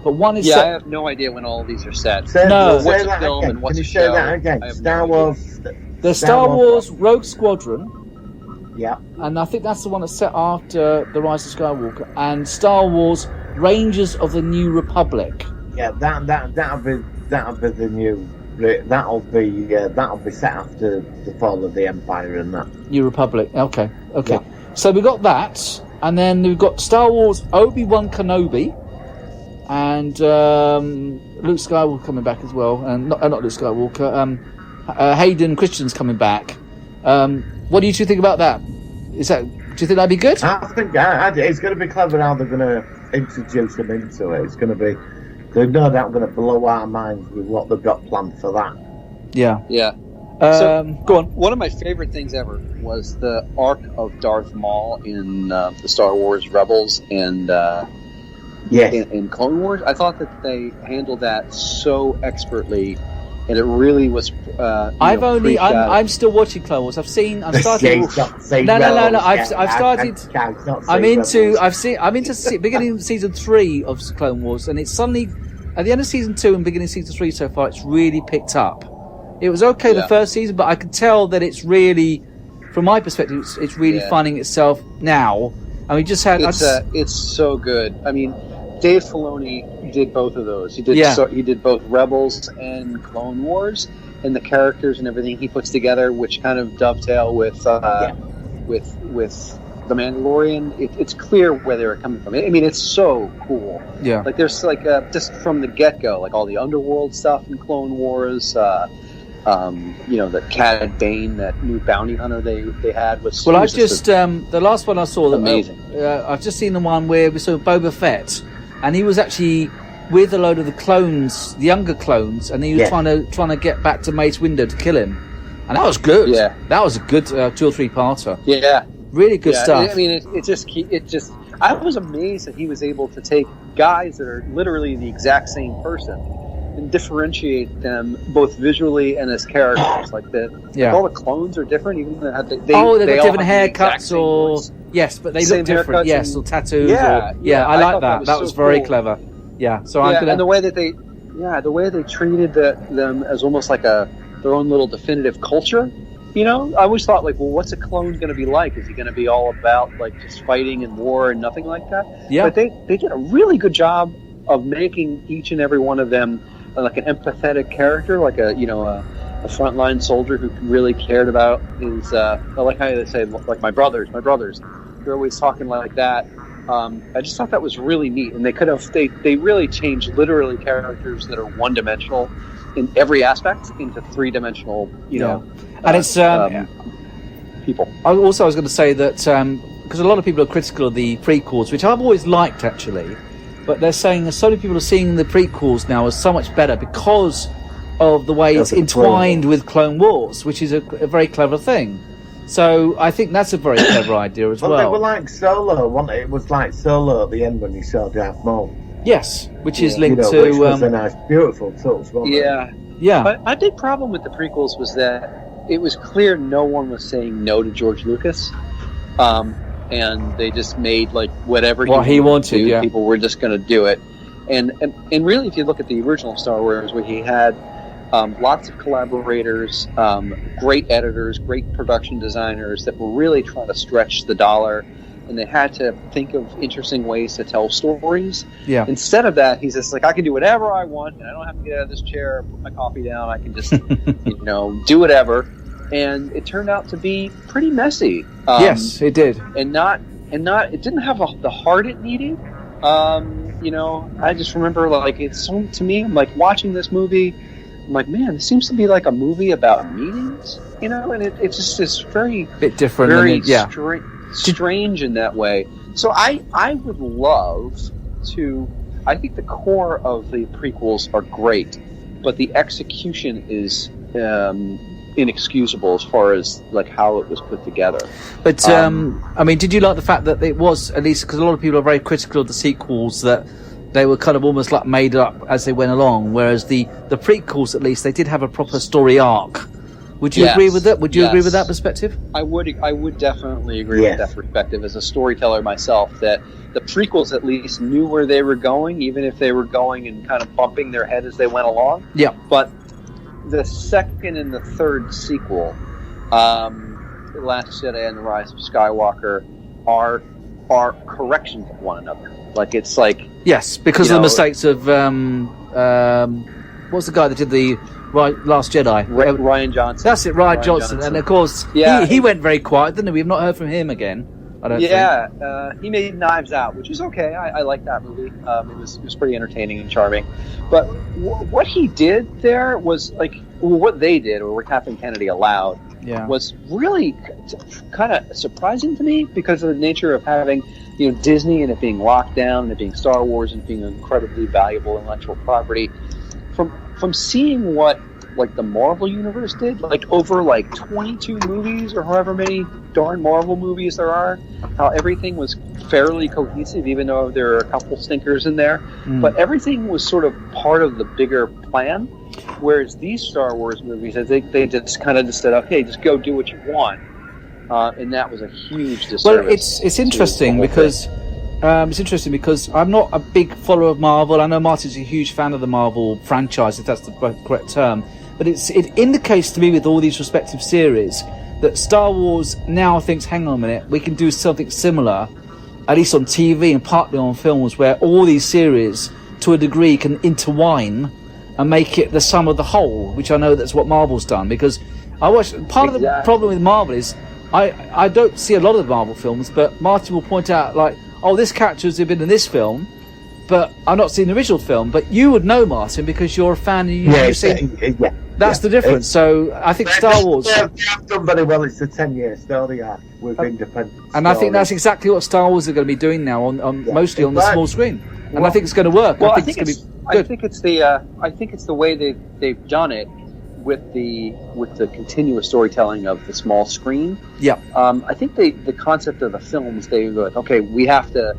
But one is set... I have no idea when all of these are set. What's a film and what's a show? Can you say that again? Star Wars... There's Star Wars Rogue Squadron. Yeah. And I think that's the one that's set after The Rise of Skywalker. And Star Wars Rangers of the New Republic. Yeah, that'll be the new... That'll be set after the fall of the Empire and that. New Republic. Okay. Yeah. So we got that, and then we've got Star Wars Obi-Wan Kenobi, and Luke Skywalker coming back as well, and not Luke Skywalker. Hayden Christensen's coming back. What do you two think about that? Do you think that'd be good? I think it's going to be clever how they're going to introduce them into it. It's going to be. They're no doubt going to blow our minds with what they've got planned for that. Yeah. So, go on. One of my favorite things ever was the arc of Darth Maul in the Star Wars Rebels and in Clone Wars. I thought that they handled that so expertly, and it really was. I'm still watching Clone Wars. I've started. No. I've started. I'm into beginning of season 3 of Clone Wars, and it's suddenly at the end of season 2 and beginning of season 3 so far. It's really picked up. It was okay the first season, but I could tell that it's really, from my perspective, it's really finding itself now. And we just had. It's so good. I mean, Dave Filoni did both of those. He did both Rebels and Clone Wars, and the characters and everything he puts together, which kind of dovetail with with the Mandalorian, it's clear where they're coming from. I mean, it's so cool. Yeah. Like there's like just from the get-go, like all the underworld stuff in Clone Wars. The Cad Bane, that new bounty hunter they had was. Well, I just the last one I saw, amazing. I've just seen the one where we saw Boba Fett, and he was actually with a load of the clones, the younger clones, and he was trying to get back to Mace Windu to kill him, and that was good. Yeah, that was a good 2 or 3 parter. Yeah, really good stuff. I mean, it just. I was amazed that he was able to take guys that are literally the exact same person and differentiate them both visually and as characters. Like all the clones are different, even though they got different haircuts or yes, but they look different. Yes, or tattoos. I like that. That was so very cool. clever. Yeah, so and the way that they treated them as almost like their own little definitive culture. You know, I always thought, like, well, what's a clone going to be like? Is he going to be all about, like, just fighting and war and nothing like that? Yeah. But they did a really good job of making each and every one of them like an empathetic character, like a frontline soldier who really cared about his. I like how they say, like, my brothers. They're always talking like that. I just thought that was really neat, and they really changed literally characters that are one-dimensional in every aspect into 3-dimensional, and it's people. I was going to say that because a lot of people are critical of the prequels, which I've always liked actually, but they're saying so many people are seeing the prequels now as so much better because of the way it's entwined with Clone Wars, which is a very clever thing. So I think that's a very clever idea as well. They were like Solo, wasn't it? It was like Solo at the end when you saw Darth Maul. Yes, which is linked to... Which was a nice, beautiful touch, wasn't it? Yeah. But my big problem with the prequels was that it was clear no one was saying no to George Lucas. And they just made, like, whatever he wanted to do. Yeah. People were just going to do it. And really, if you look at the original Star Wars, where he had lots of collaborators, great editors, great production designers that were really trying to stretch the dollar, and they had to think of interesting ways to tell stories. Yeah. Instead of that, he's just like, I can do whatever I want, and I don't have to get out of this chair, put my coffee down. I can just, do whatever. And it turned out to be pretty messy. Yes, it did. And it didn't have the heart it needed. I just remember, like, it's so, to me, I'm like watching this movie. I'm like, man, this seems to be like a movie about meetings, and it's just this very bit different, very strange in that way. So I would love to. I think the core of the prequels are great, but the execution is inexcusable as far as like how it was put together. But I mean, did you like the fact that it was, at least because a lot of people are very critical of the sequels, that they were kind of almost like made up as they went along, whereas the prequels, at least, they did have a proper story arc. Would you agree with that? Would you agree with that perspective? I would definitely agree with that perspective as a storyteller myself, that the prequels at least knew where they were going, even if they were going and kind of bumping their head as they went along. Yeah. But the second and the third sequel, The Last Jedi and The Rise of Skywalker, are corrections of one another. Like, it's like... Yes, because of the mistakes of... what's the guy that did the Last Jedi? Rian Johnson. That's it, Rian Johnson. And of course, he went very quiet, didn't he? We've not heard from him again, I don't think. He made Knives Out, which is okay. I like that movie. It was pretty entertaining and charming. But what he did there was, like, what they did, or what Kathleen Kennedy allowed, was really kind of surprising to me, because of the nature of having, Disney and it being locked down, and it being Star Wars and being an incredibly valuable intellectual property. From seeing what, like, the Marvel universe did, like, over, like, 22 movies or however many darn Marvel movies there are, how everything was fairly cohesive, even though there are a couple stinkers in there. But everything was sort of part of the bigger plan, whereas these Star Wars movies, they just kind of just said, okay, just go do what you want. And that was a huge disservice. Well, it's interesting because... it's interesting because I'm not a big follower of Marvel. I know Martin's a huge fan of the Marvel franchise, if that's the correct term. But it indicates to me, with all these respective series, that Star Wars now thinks, hang on a minute, we can do something similar, at least on TV and partly on films, where all these series, to a degree, can intertwine and make it the sum of the whole, which I know that's what Marvel's done. Because I watched... Part of the problem with Marvel is I don't see a lot of Marvel films, but Martin will point out, like, oh, this character's been in this film, but I've not seen the original film. But you would know, Martin, because you're a fan. And you've seen. That's the difference. So I think Star Wars. They have done very well. It's a 10-year story arc with independent. And I think that's exactly what Star Wars are going to be doing now, mostly on the small screen. And I think it's going to work. Well, I think it's going to be good. I think it's the way they've done it with the continuous storytelling of the small screen. Yeah. I think the concept of the films, they go, okay, we have to,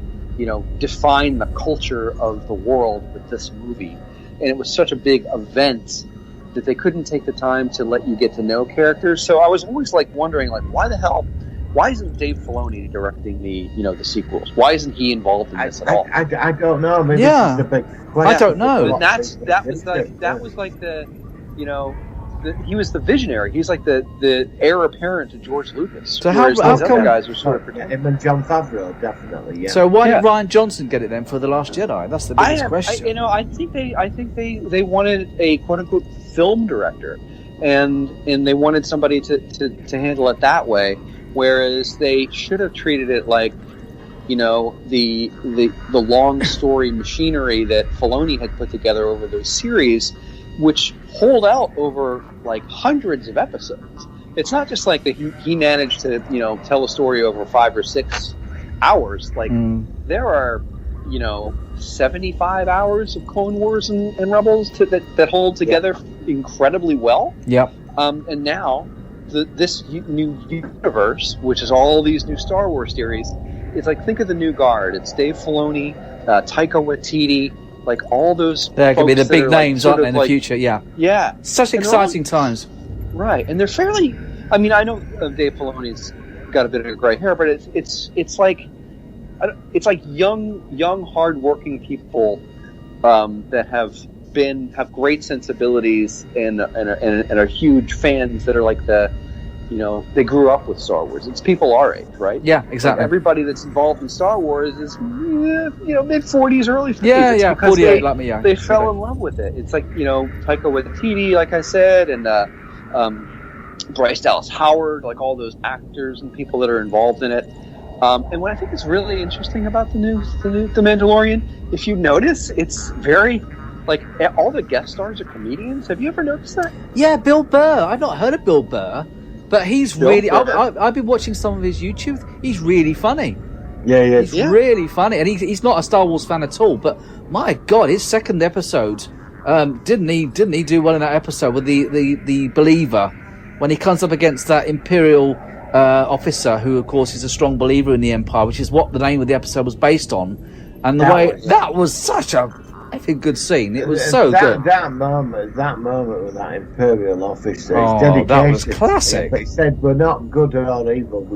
define the culture of the world with this movie, and it was such a big event that they couldn't take the time to let you get to know characters. So I was always wondering, why isn't Dave Filoni directing the sequels? Why isn't he involved in this at all? I don't know. Maybe this is the big question. I don't know. And that was like he was the visionary. He's like the heir apparent to George Lucas. So how those come other guys were sort of pretending? Him and John Favreau, definitely. Yeah. So why did Rian Johnson get it then for The Last Jedi? That's the biggest question. I think they wanted a quote unquote film director, and they wanted somebody to handle it that way. Whereas they should have treated it like, the long story machinery that Filoni had put together over those series, which hold out over hundreds of episodes. It's not just like he managed to tell a story over 5 or 6 hours. There are 75 hours of Clone Wars and Rebels that hold together incredibly well. Yep. And now this new universe, which is all these new Star Wars series, it's think of the new guard. It's Dave Filoni, Taika Waititi, all those. They're going to be the big names, aren't they, in the future? Yeah. Yeah. Such exciting times. Right, and they're fairly. I mean, I know Dave Filoni's got a bit of gray hair, but it's like young, hardworking people that have great sensibilities and are huge fans that are they grew up with Star Wars. It's people our age, right? Yeah, exactly. Everybody that's involved in Star Wars is mid-40s, early 50s. Yeah, 48 like me. Yeah, they fell in love with it. It's Taika Waititi, like I said, and Bryce Dallas Howard, all those actors and people that are involved in it. And what I think is really interesting about the Mandalorian, if you notice, it's very all the guest stars are comedians. Have you ever noticed that? Yeah, Bill Burr. I've not heard of Bill Burr. But he's really... I've been watching some of his YouTube. He's really funny. Yeah, he is. He's really funny. And he's not a Star Wars fan at all. But, my God, his second episode... didn't he do well in that episode with the Believer? When he comes up against that Imperial officer who, of course, is a strong believer in the Empire, which is what the name of the episode was based on. And that was such a... I think good scene. It was so good. That moment with that Imperial officer, oh, his dedication, that was classic. He said, "We're not good or evil.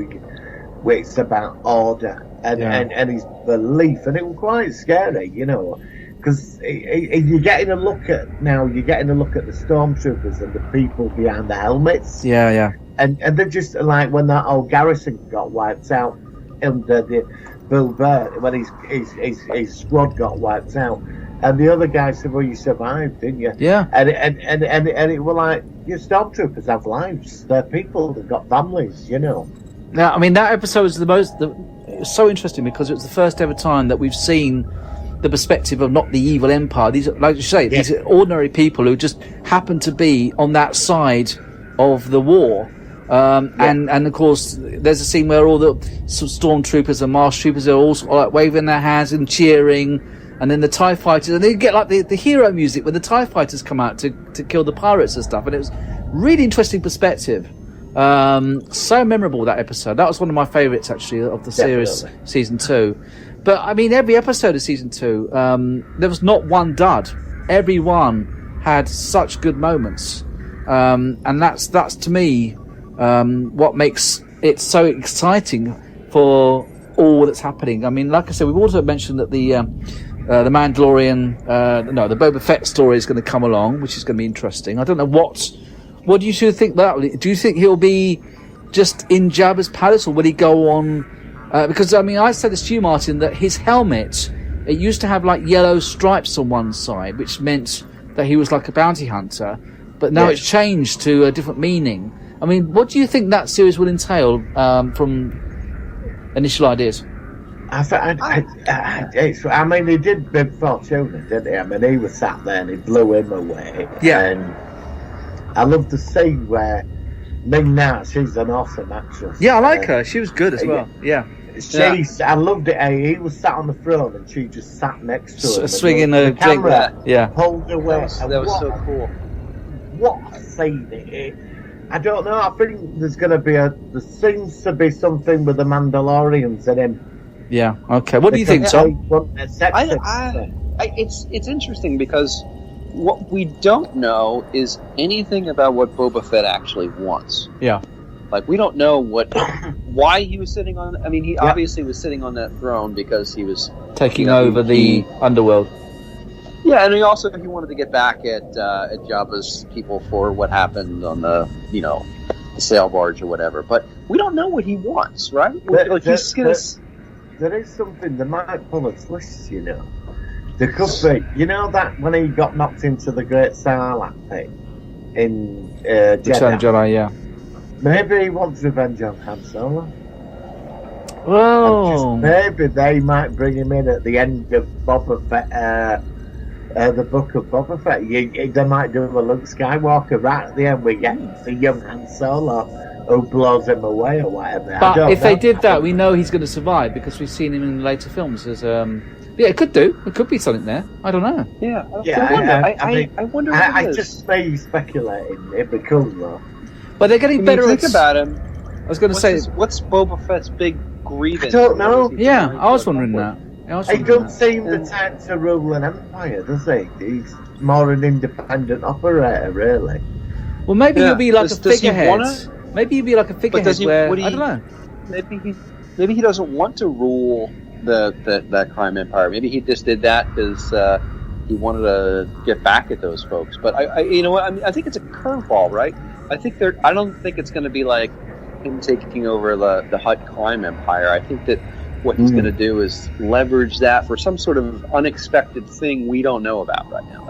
It's about order and his belief." And it was quite scary, because you're getting a look at the stormtroopers and the people behind the helmets. Yeah. And they're just when that old garrison got wiped out under the Bill Burr, when his squad got wiped out. And the other guy said, "Well, you survived, didn't you?" Yeah. And it was your stormtroopers have lives. They're people. They've got families. Now, I mean, that episode was it was so interesting because it was the first ever time that we've seen the perspective of not the evil empire. These, like you say, these are ordinary people who just happen to be on that side of the war. And of course, there's a scene where all the stormtroopers and marsh troopers are all waving their hands and cheering. And then the TIE fighters, and they get the hero music when the TIE fighters come out to kill the pirates and stuff. And it was really interesting perspective. So memorable, that episode. That was one of my favourites, actually, of the series, season 2. But, I mean, every episode of season 2, there was not one dud. Every one had such good moments. And that's to me, what makes it so exciting for all that's happening. I mean, like I said, we've also mentioned that the Mandalorian, the Boba Fett story is going to come along, which is going to be interesting. I don't know what do you two think that? Do you think he'll be just in Jabba's palace, or will he go on? Because I mean, I said this to you, Martin, that his helmet, it used to have yellow stripes on one side, which meant that he was like a bounty hunter. But now it's changed to a different meaning. I mean, what do you think that series will entail from initial ideas? I mean, he did Big Fortuna, didn't he? I mean, he was sat there and he blew him away. Yeah. And I love the scene where Ming Na, she's an awesome actress. Yeah, I like her. She was good as well. Yeah. I loved it. He was sat on the throne and she just sat next to him. Swinging the camera. Yeah. Pulled away. That was so cool. What a scene. I don't know. I think there's going to be there seems to be something with the Mandalorians in him. Yeah. Okay. What do you think, Tom? It's interesting because what we don't know is anything about what Boba Fett actually wants. Yeah. Like, we don't know why he was sitting on. I mean, he obviously was sitting on that throne because he was taking over the underworld. Yeah, and he wanted to get back at Jabba's people for what happened on the the sail barge or whatever. But we don't know what he wants, right? There is something they might pull a twist, There could be, that when he got knocked into the Great Sarlacc pit in Jedi, yeah. Maybe he wants revenge on Han Solo. Well, maybe they might bring him in at the end of Boba Fett, the book of Boba Fett. They might do a Luke Skywalker right at the end. We get the young Han Solo who blows him away or whatever. But if they did that, we know he's going to survive because we've seen him in later films as it could do. It could be something there. I don't know. Yeah, I wonder. I just may speculating. It'd be cool though. But they're getting better. Think about him. I was going to say, what's Boba Fett's big grievance? I don't know. Yeah, I was wondering that. He don't seem the type to rule an empire, does he? He's more an independent operator, really. Well, maybe he'll be like a figurehead. Maybe he'll be like a figurehead where I don't know. Maybe he doesn't want to rule that crime empire. Maybe he just did that because he wanted to get back at those folks. But I think it's a curveball, right? I don't think it's going to be like him taking over the Hutt crime empire. I think that what he's going to do is leverage that for some sort of unexpected thing we don't know about right now.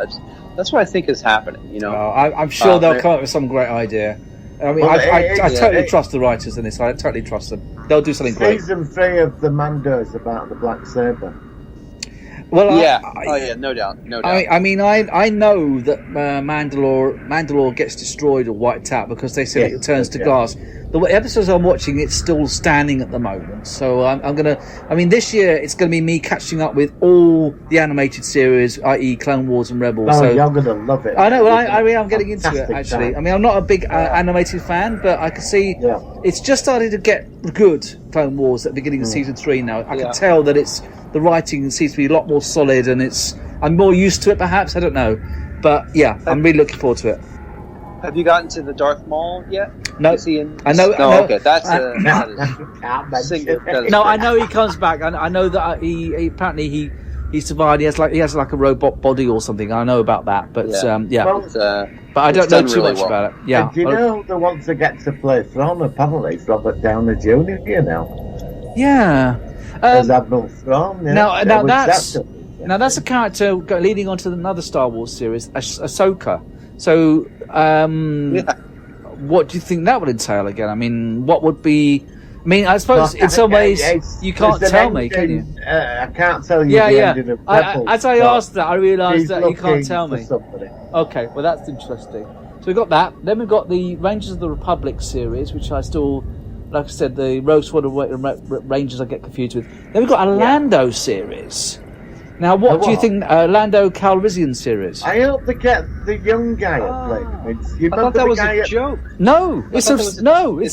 That's what I think is happening. I'm sure they'll come up with some great idea. I mean, I totally trust the writers in this. I totally trust them. They'll do something great. Season 3 of the Mando is about the Black Saber. Well, no doubt. I mean, I know that Mandalore gets destroyed or wiped out because they said it turns to glass. The episodes I'm watching, it's still standing at the moment. So this year it's going to be me catching up with all the animated series, i.e. Clone Wars and Rebels. Oh, so you're going to love it. I know. I'm getting into it, actually. I mean, I'm not a big animated fan, but I can see it's just starting to get good, Clone Wars, at the beginning of Season 3 now. I can tell that the writing seems to be a lot more solid, and I'm more used to it, perhaps. I don't know. But, I'm really looking forward to it. Have you gotten to the Darth Maul yet? No. I know. Okay, that's I know he comes back. I know that he apparently he survived. He has like a robot body or something. I know about that, but but I don't know too much about it. Yeah. And do you know the ones that get to play Thrawn? Apparently, it's Robert Downey Jr. Yeah. As Admiral Thrawn. Now that's a character leading on to another Star Wars series, Ahsoka. So, what do you think that would entail again? I mean, what would be... I mean, I suppose in some ways you can't tell me, can you? I can't tell you the ending of Rebels. As I asked that, I realised that you can't tell me. Somebody. Okay, well that's interesting. So we've got that. Then we've got the Rangers of the Republic series, which I still... Like I said, the Rogue Squadron Rangers I get confused with. Then we've got a Lando series. Now, what do you think, Lando Calrissian series? I hope they get the young guy that played him. I thought that was a joke. No, it's a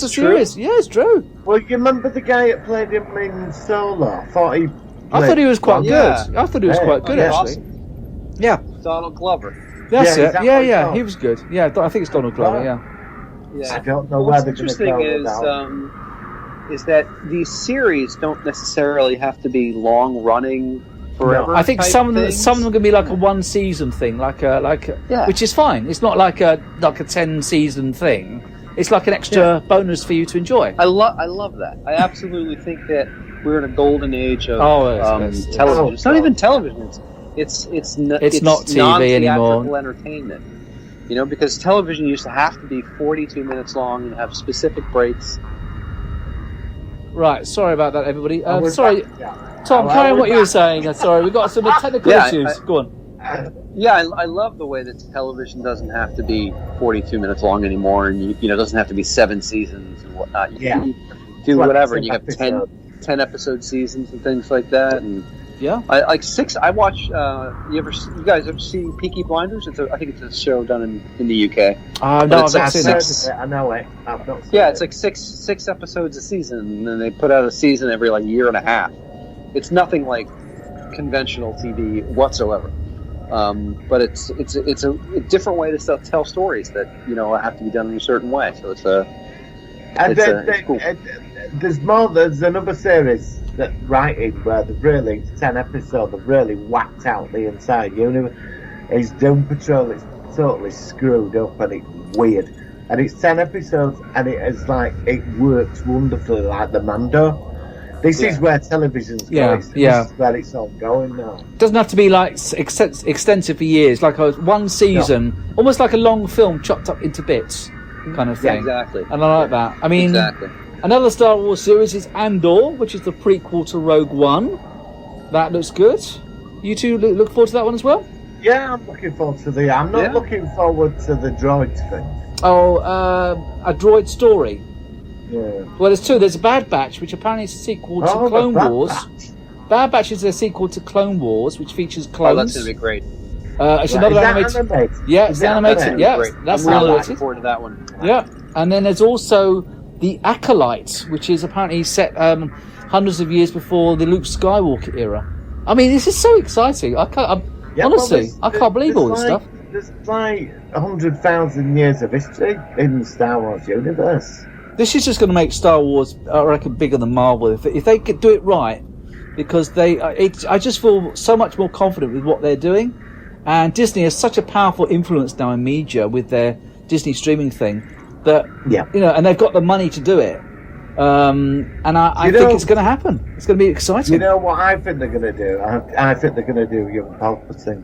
series. Yeah, it's true. Well, you remember the guy that played him in Solo? I thought he was quite good. I thought he was quite good, actually. Awesome. Yeah. Donald Glover. That's it. Yeah, he was good. Yeah, I think it's Donald Glover, Yeah. I don't know where they're going to go is that these series don't necessarily have to be long-running forever. I think some of them can be like a one-season thing, which is fine. It's not like a 10-season thing. It's like an extra bonus for you to enjoy. I love that. I absolutely think that we're in a golden age of television. It's not even television. It's not TV anymore. Entertainment. You know, because television used to have to be 42 minutes long and have specific breaks. Right, sorry about that, everybody. was Sorry, back, yeah. Tom, carry on what you were saying. Sorry, we've got some technical issues. Go on. Yeah, I love the way that television doesn't have to be 42 minutes long anymore, and you know, it doesn't have to be 7 seasons and whatnot. You do whatever, and you have 10 episode seasons and things like that. And yeah, I watch. You guys ever see Peaky Blinders? I think it's a show done in the UK. No, I've not like seen it. I know it. I've not seen it's like six episodes a season, and then they put out a season every like year and a half. It's nothing like conventional TV whatsoever. But it's a different way to tell stories that, you know, have to be done in a certain way. So it's cool. There's more. There's another series that writing where they've really 10 episodes. They've really whacked out the entire universe. It's Doom Patrol. It's totally screwed up and it's weird. And it's 10 episodes, and it is like it works wonderfully, like the Mando. This is where television's going. This is where it's all going now. It doesn't have to be like extensive for years, like one season, almost like a long film chopped up into bits, kind of thing. Yeah, exactly. And I like that. I mean, another Star Wars series is Andor, which is the prequel to Rogue One. That looks good. You two look forward to that one as well? Yeah, I'm looking forward to I'm not looking forward to the droids thing. Oh, a droid story. Yeah. Well, there's two. There's a Bad Batch, which apparently is a sequel to Clone Wars. Bad Batch is a sequel to Clone Wars, which features clones. Oh, that's going to be great. It's another animated. Yeah, it's animated. Yeah, that's I'm really animated. looking forward to that one. Yeah, and then there's also the Acolyte, which is apparently set hundreds of years before the Luke Skywalker era. I mean, this is so exciting. Honestly, I can't believe all this stuff. There's like 100,000 years of history in the Star Wars universe. This is just going to make Star Wars, I reckon, bigger than Marvel if they could do it right, because I just feel so much more confident with what they're doing, and Disney has such a powerful influence now in media with their Disney streaming thing that you know, and they've got the money to do it, and I think it's going to happen. It's going to be exciting. You know what I think they're going to do? I think they're going to do Young Palpatine.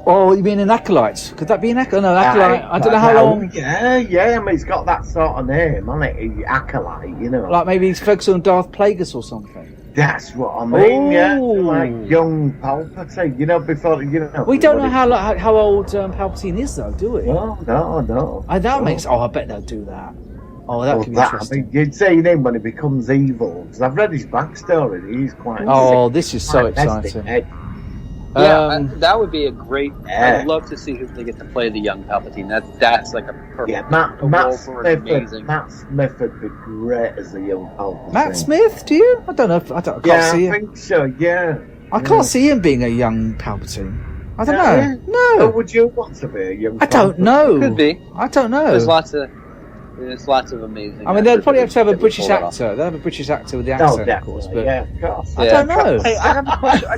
Oh, you mean an Acolyte? Could that be an Acolyte? No, Acolyte. I don't know how long. Yeah. I mean, it's got that sort of name, hasn't it? Acolyte, you know. Like maybe he's focused on Darth Plagueis or something. That's what I mean. Yeah, like young Palpatine. You know, before you know. We don't know how old Palpatine is, though, do we? No. That makes. Oh, I bet they'll do that. Oh, that could be interesting. I mean, you'd say him when he becomes evil. Because I've read his backstory. He's quite. Oh, this is so exciting. That would be a great. I'd love to see who they get to play the young Palpatine. That's like a perfect. Yeah, Matt Smith would be great as the young Palpatine. Matt Smith? Do you? I don't know. I can't see him. I think so. Yeah. I can't see him being a young Palpatine. I don't know. No. Or would you want to be a young? I don't know. Could be. I don't know. There's lots of amazing. I mean, they'd probably have to have a British actor. They'll have a British actor with the accent, of course. But of course. I don't know. Hey, I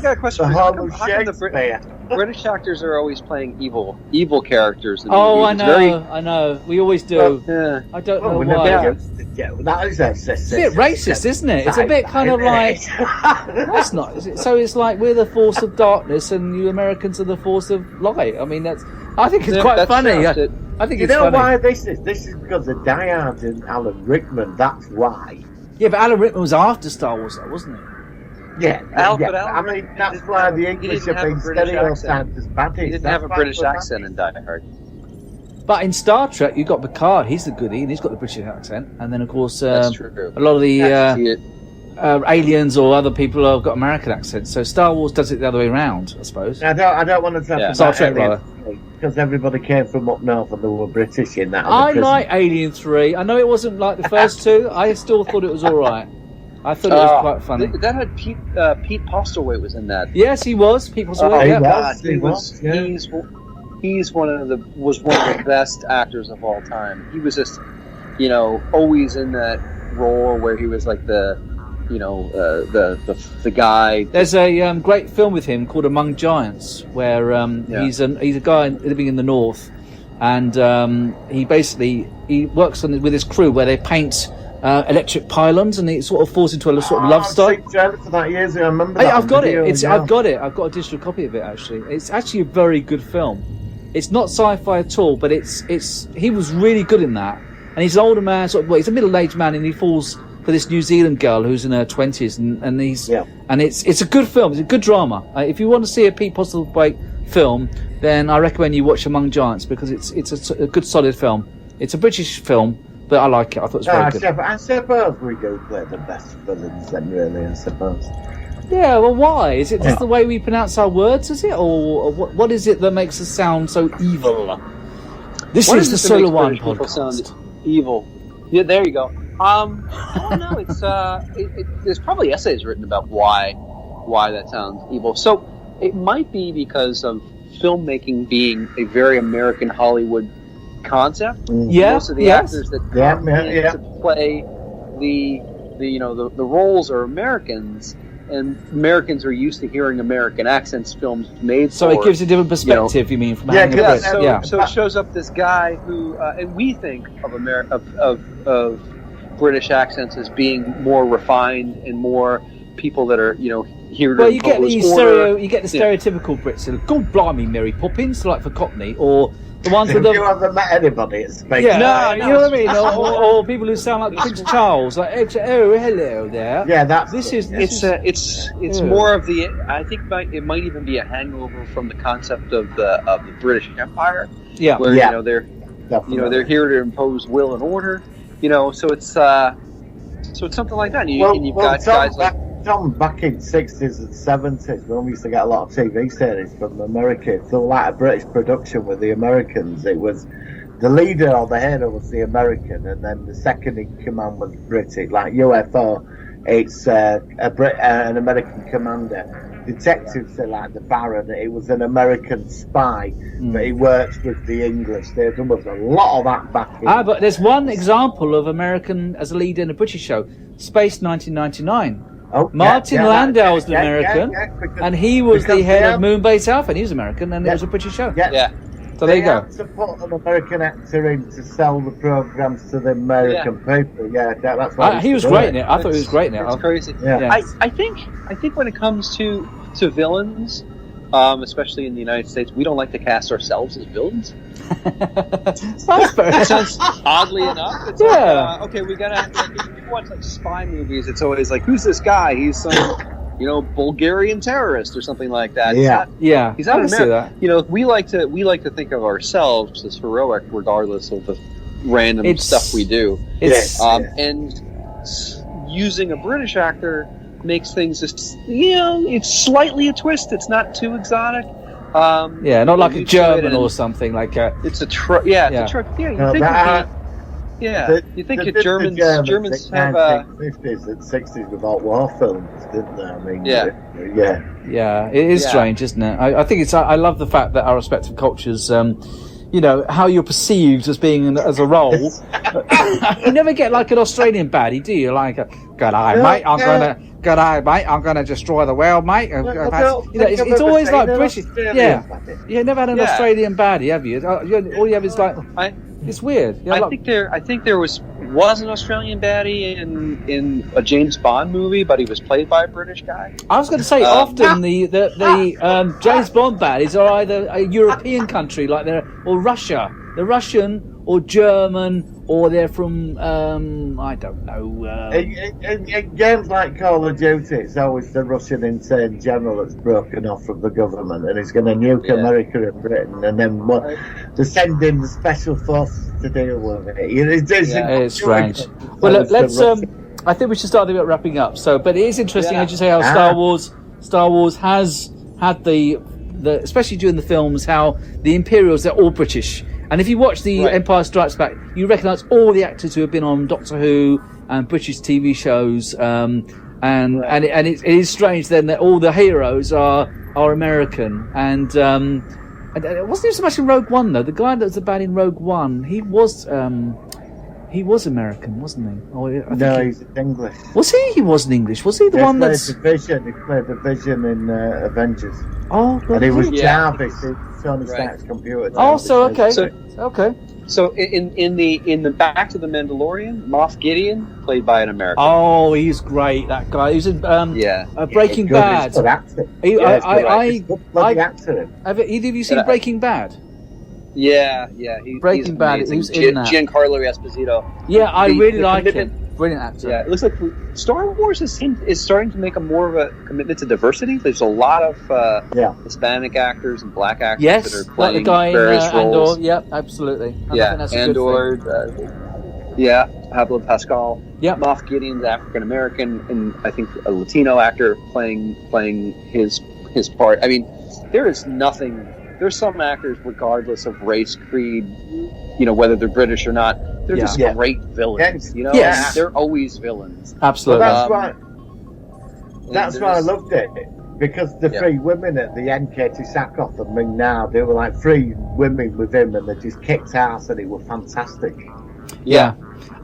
got a question. How come the British actors are always playing evil characters? In I movies? know. I know. We always do. I don't know why. That is it's a bit racist, isn't it? It's a bit kind of like. That's not. So it's like we're the force of darkness, and you Americans are the force of light. I mean, I think it's quite funny. I think it's funny. You know why this is? This is because of Die Hard and Alan Rickman. That's why. Yeah, but Alan Rickman was after Star Wars, though, wasn't he? Yeah. I mean, that's why the English have been stereotyped as baddies. He didn't have a British accent in Die Hard. But in Star Trek, you've got Picard. He's the goodie, and he's got the British accent. And then, of course, that's true. A lot of the aliens or other people have got American accents. So Star Wars does it the other way around, I suppose. I don't want to talk Star Trek, rather. Because everybody came from up north and they were British in that. I like Alien 3. I know it wasn't like the first two. I still thought it was all right. I thought it was quite funny. That had Pete Postlethwaite was in that. Yes, he was. Pete Postlethwaite. He's one of the best actors of all time. He was just, always in that role where he was like the guy. There's a great film with him called Among Giants, where he's a guy living in the north, and he works with his crew where they paint electric pylons, and it sort of falls into a sort of love story. For that years ago, I remember that. I've got it. I've got a digital copy of it. Actually, it's actually a very good film. It's not sci-fi at all, but he was really good in that. And he's an older man, he's a middle-aged man, and he falls for this New Zealand girl who's in her 20s, and it's a good film. It's a good drama. If you want to see a Pete Postlethwaite film, then I recommend you watch Among Giants, because it's a good solid film. It's a British film, but I like it. I thought it was very good. I suppose we do play the best villains then, really, I suppose. Yeah, well, why? Is it just the way we pronounce our words, is it? Or what is it that makes us sound so evil? This is the Solar One podcast. Sound evil. Yeah, there you go. I don't know. It's there's probably essays written about why that sounds evil. So it might be because of filmmaking being a very American Hollywood concept. Yeah, most of the actors that come in to play the roles are Americans, and Americans are used to hearing American accents films made. So it gives a different perspective. You mean from having a Brit? So it shows up this guy who, and we think of of British accents as being more refined and more people that are here to impose order. You get the stereotypical Brits. God blimey, Mary Poppins, like for Cockney, or the ones with the. You haven't met anybody at space. Yeah, you know what I mean, or people who sound like Prince Charles, like oh hello there. Yeah, that's it's more of the. I think it might even be a hangover from the concept of the British Empire. Yeah, where they're they're here to impose will and order. So it's something like that. And you've got guys like. Tom, back in 60s and 70s, when we used to get a lot of TV series from America, so like a British production with the Americans, it was the leader or the hero was the American, and then the second in command was British. Like UFO, it's an American commander. Detectives are like the Baron, it was an American spy, but he works with the English. There was a lot of that back in. But there's one example of American as a leader in a British show, Space 1999. Martin Landau was an American, and he was the head of Moonbase Alpha, and he was American, and it was a British show. So there you go. To put an American actor in to sell the programs to the American people. That's why he was great in it. I thought he was great in it. It's crazy. I think when it comes to villains, especially in the United States, we don't like to cast ourselves as villains. Sounds oddly enough. It's like, okay, we gotta. If you watch like spy movies, it's always like, who's this guy? He's some, Bulgarian terrorist or something like that. He's not American. We like to think of ourselves as heroic, regardless of the random stuff we do. And using a British actor makes things just, it's slightly a twist. It's not too exotic. Not like a German or something like a. It's a truck. It's a truck. You think Germans have 50s and 60s without war films, didn't they? I mean, it is strange, isn't it? I think it's. I love the fact that our respective cultures, how you're perceived as being as a role. You never get like an Australian baddie, do you? Like, g'day, mate. G'day, mate. I'm gonna destroy the world, mate. It's always like British. You never had an Australian baddie, have you? All you have is like. It's weird. I think there was an Australian baddie in a James Bond movie, but he was played by a British guy. I was going to say often the James Bond baddies are either a European country or Russia. They're Russian or German, or they're from I don't know. In games like Call of Duty, it's always the Russian insane general that's broken off from the government and is going to nuke America and Britain, and then they're sending the special forces to deal with it. It's strange. Well, let's. I think we should start wrapping up. But it is interesting, as you say, how Star Wars has had the especially during the films, how the Imperials, they're all British. And if you watch The Empire Strikes Back, you recognise all the actors who have been on Doctor Who and British TV shows. And it is strange then that all the heroes are American. And wasn't there so much in Rogue One though? The guy that was the bad in Rogue One, he was American, wasn't he? He's English. Was he? He wasn't English. Was he the one that's? He played the Vision in Avengers. Oh, and he was Jarvis. Tony Stark's computer. Okay. So in the Back to the Mandalorian, Moff Gideon played by an American. Oh, he's great. That guy. He's in Breaking Bad. Good actor. Have you seen Breaking Bad? Yeah. Breaking Bad, amazing. he was in that. Giancarlo Esposito. Yeah, I really the like commitment- him. Brilliant actor. Yeah, it looks like Star Wars is starting to make a more of a commitment to diversity. There's a lot of Hispanic actors and black actors Yes, that are like playing the guy in various roles. Andor. Yep, absolutely. I Yeah, think that's a good thing. Pablo Pascal. Yep. Moff Gideon's African American, and I think a Latino actor playing his part. I mean, there's some actors, regardless of race, creed, whether they're British or not, they're just great villains. Yes. They're always villains. Absolutely. Well, that's why I loved it, because the three women at the end, Katie Sackhoff and Ming Na, they were like three women with him, and they just kicked ass, and it was fantastic. Yeah.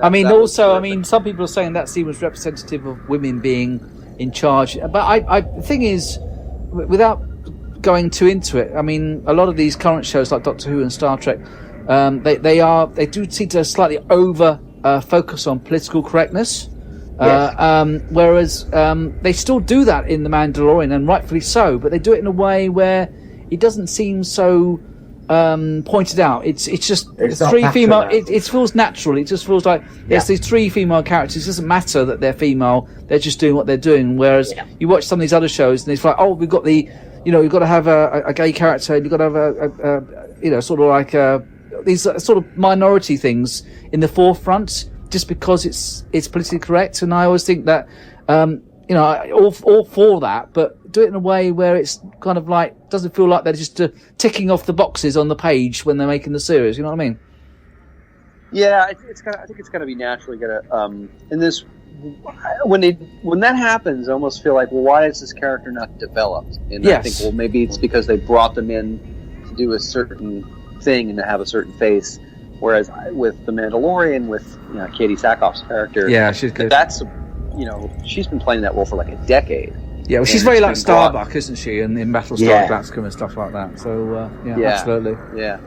I mean, that was also, terrific. some people are saying that scene was representative of women being in charge. But the thing is, without going too into it, I mean, a lot of these current shows like Doctor Who and Star Trek, they do seem to slightly over focus on political correctness. Whereas they still do that in The Mandalorian, and rightfully so, but they do it in a way where it doesn't seem so pointed out. It's just three female. It feels natural. It just feels like there's these three female characters. It doesn't matter that they're female. They're just doing what they're doing. Whereas you watch some of these other shows, and it's like, oh, we've got we've got to have a gay character. You've got to have sort of like these sort of minority things in the forefront, just because it's politically correct. And I always think that all for that, but do it in a way where it's kind of like doesn't feel like they're just ticking off the boxes on the page when they're making the series. You know what I mean? Yeah, I think it's gonna be naturally gonna in this. When that happens, I almost feel like, well, why is this character not developed? And I think, well, maybe it's because they brought them in to do a certain thing and to have a certain face. Whereas with The Mandalorian, with Katie Sackhoff's character, she's good. That's she's been playing that role for like a decade. Yeah, well, she's very like Starbuck, isn't she? And in Battlestar Galactica and stuff like that. So absolutely. Yeah.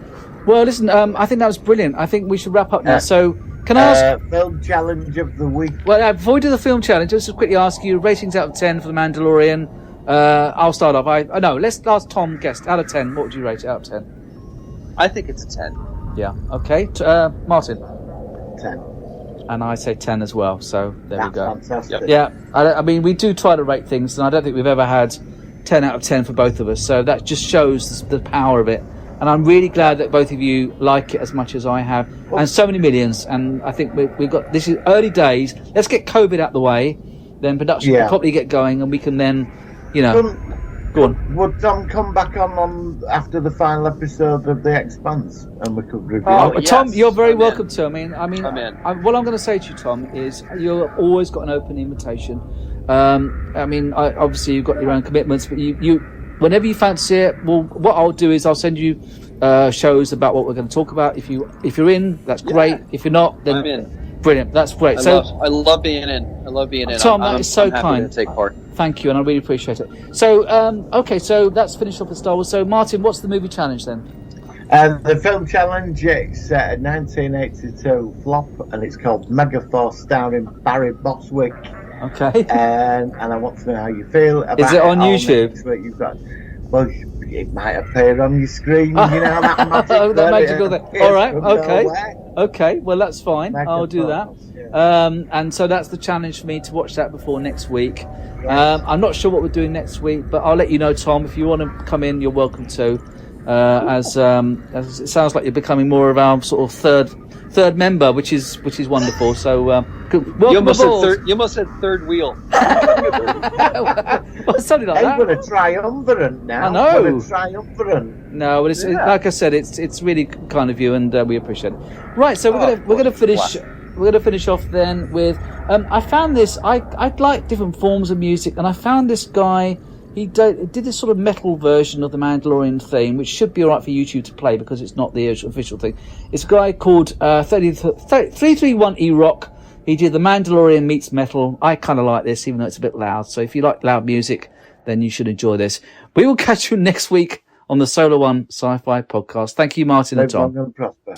Well, listen, I think that was brilliant. I think we should wrap up now. So, can I ask film challenge of the week? Well, before we do the film challenge, just to quickly ask you ratings out of 10 for The Mandalorian. I'll start off. Let's ask Tom Guest. Out of 10, what would you rate it out of 10? I think it's a 10. Yeah. Okay. Martin. 10. And I say 10 as well. So there we go. Fantastic. Yeah. I mean, we do try to rate things, and I don't think we've ever had 10 out of 10 for both of us. So that just shows the power of it. And I'm really glad that both of you like it as much as I have, and so many millions. And I think we've got, this is early days. Let's get COVID out the way, then production can probably get going, and we can then, go on. Would Tom come back on after the final episode of The Expanse, and we could review it? Tom, you're very welcome to. I mean, what I'm going to say to you, Tom, is you've always got an open invitation. Obviously you've got your own commitments, but you whenever you fancy it, well, what I'll do is I'll send you shows about what we're going to talk about. If you're in, that's great. If you're not, then I'm in. Brilliant. That's great. I love being in. Tom, that is so I'm happy kind. to take part. Thank you, and I really appreciate it. So, so that's finished off with Star Wars. So, Martin, what's the movie challenge then? The film challenge, it's a 1982 flop, and it's called Megaforce, starring Barry Bostwick. Okay. And I want to know how you feel about it. Is it on YouTube? You've got, well, it might appear on your screen, that magic. That magical thing. All right, okay. Okay, well, that's fine. I'll do that. And so that's the challenge for me, to watch that before next week. Yes. I'm not sure what we're doing next week, but I'll let you know, Tom. If you want to come in, you're welcome to. As it sounds like you're becoming more of our sort of third member, which is wonderful. So welcome aboard. You almost said third wheel. Well, something like that. We're a triumvirate now. I know. We're a triumvirate. No, but it's like I said, it's really kind of you, and we appreciate it. Right, so we're gonna finish. We're going to finish off then with I found this. I like different forms of music, and I found this guy. He did this sort of metal version of the Mandalorian theme, which should be alright for YouTube to play because it's not the official thing. It's a guy called 331 E-Rock. He did the Mandalorian meets metal. I kind of like this, even though it's a bit loud. So if you like loud music, then you should enjoy this. We will catch you next week on the Solar One Sci-Fi podcast. Thank you, Martin and Tom. Prosper.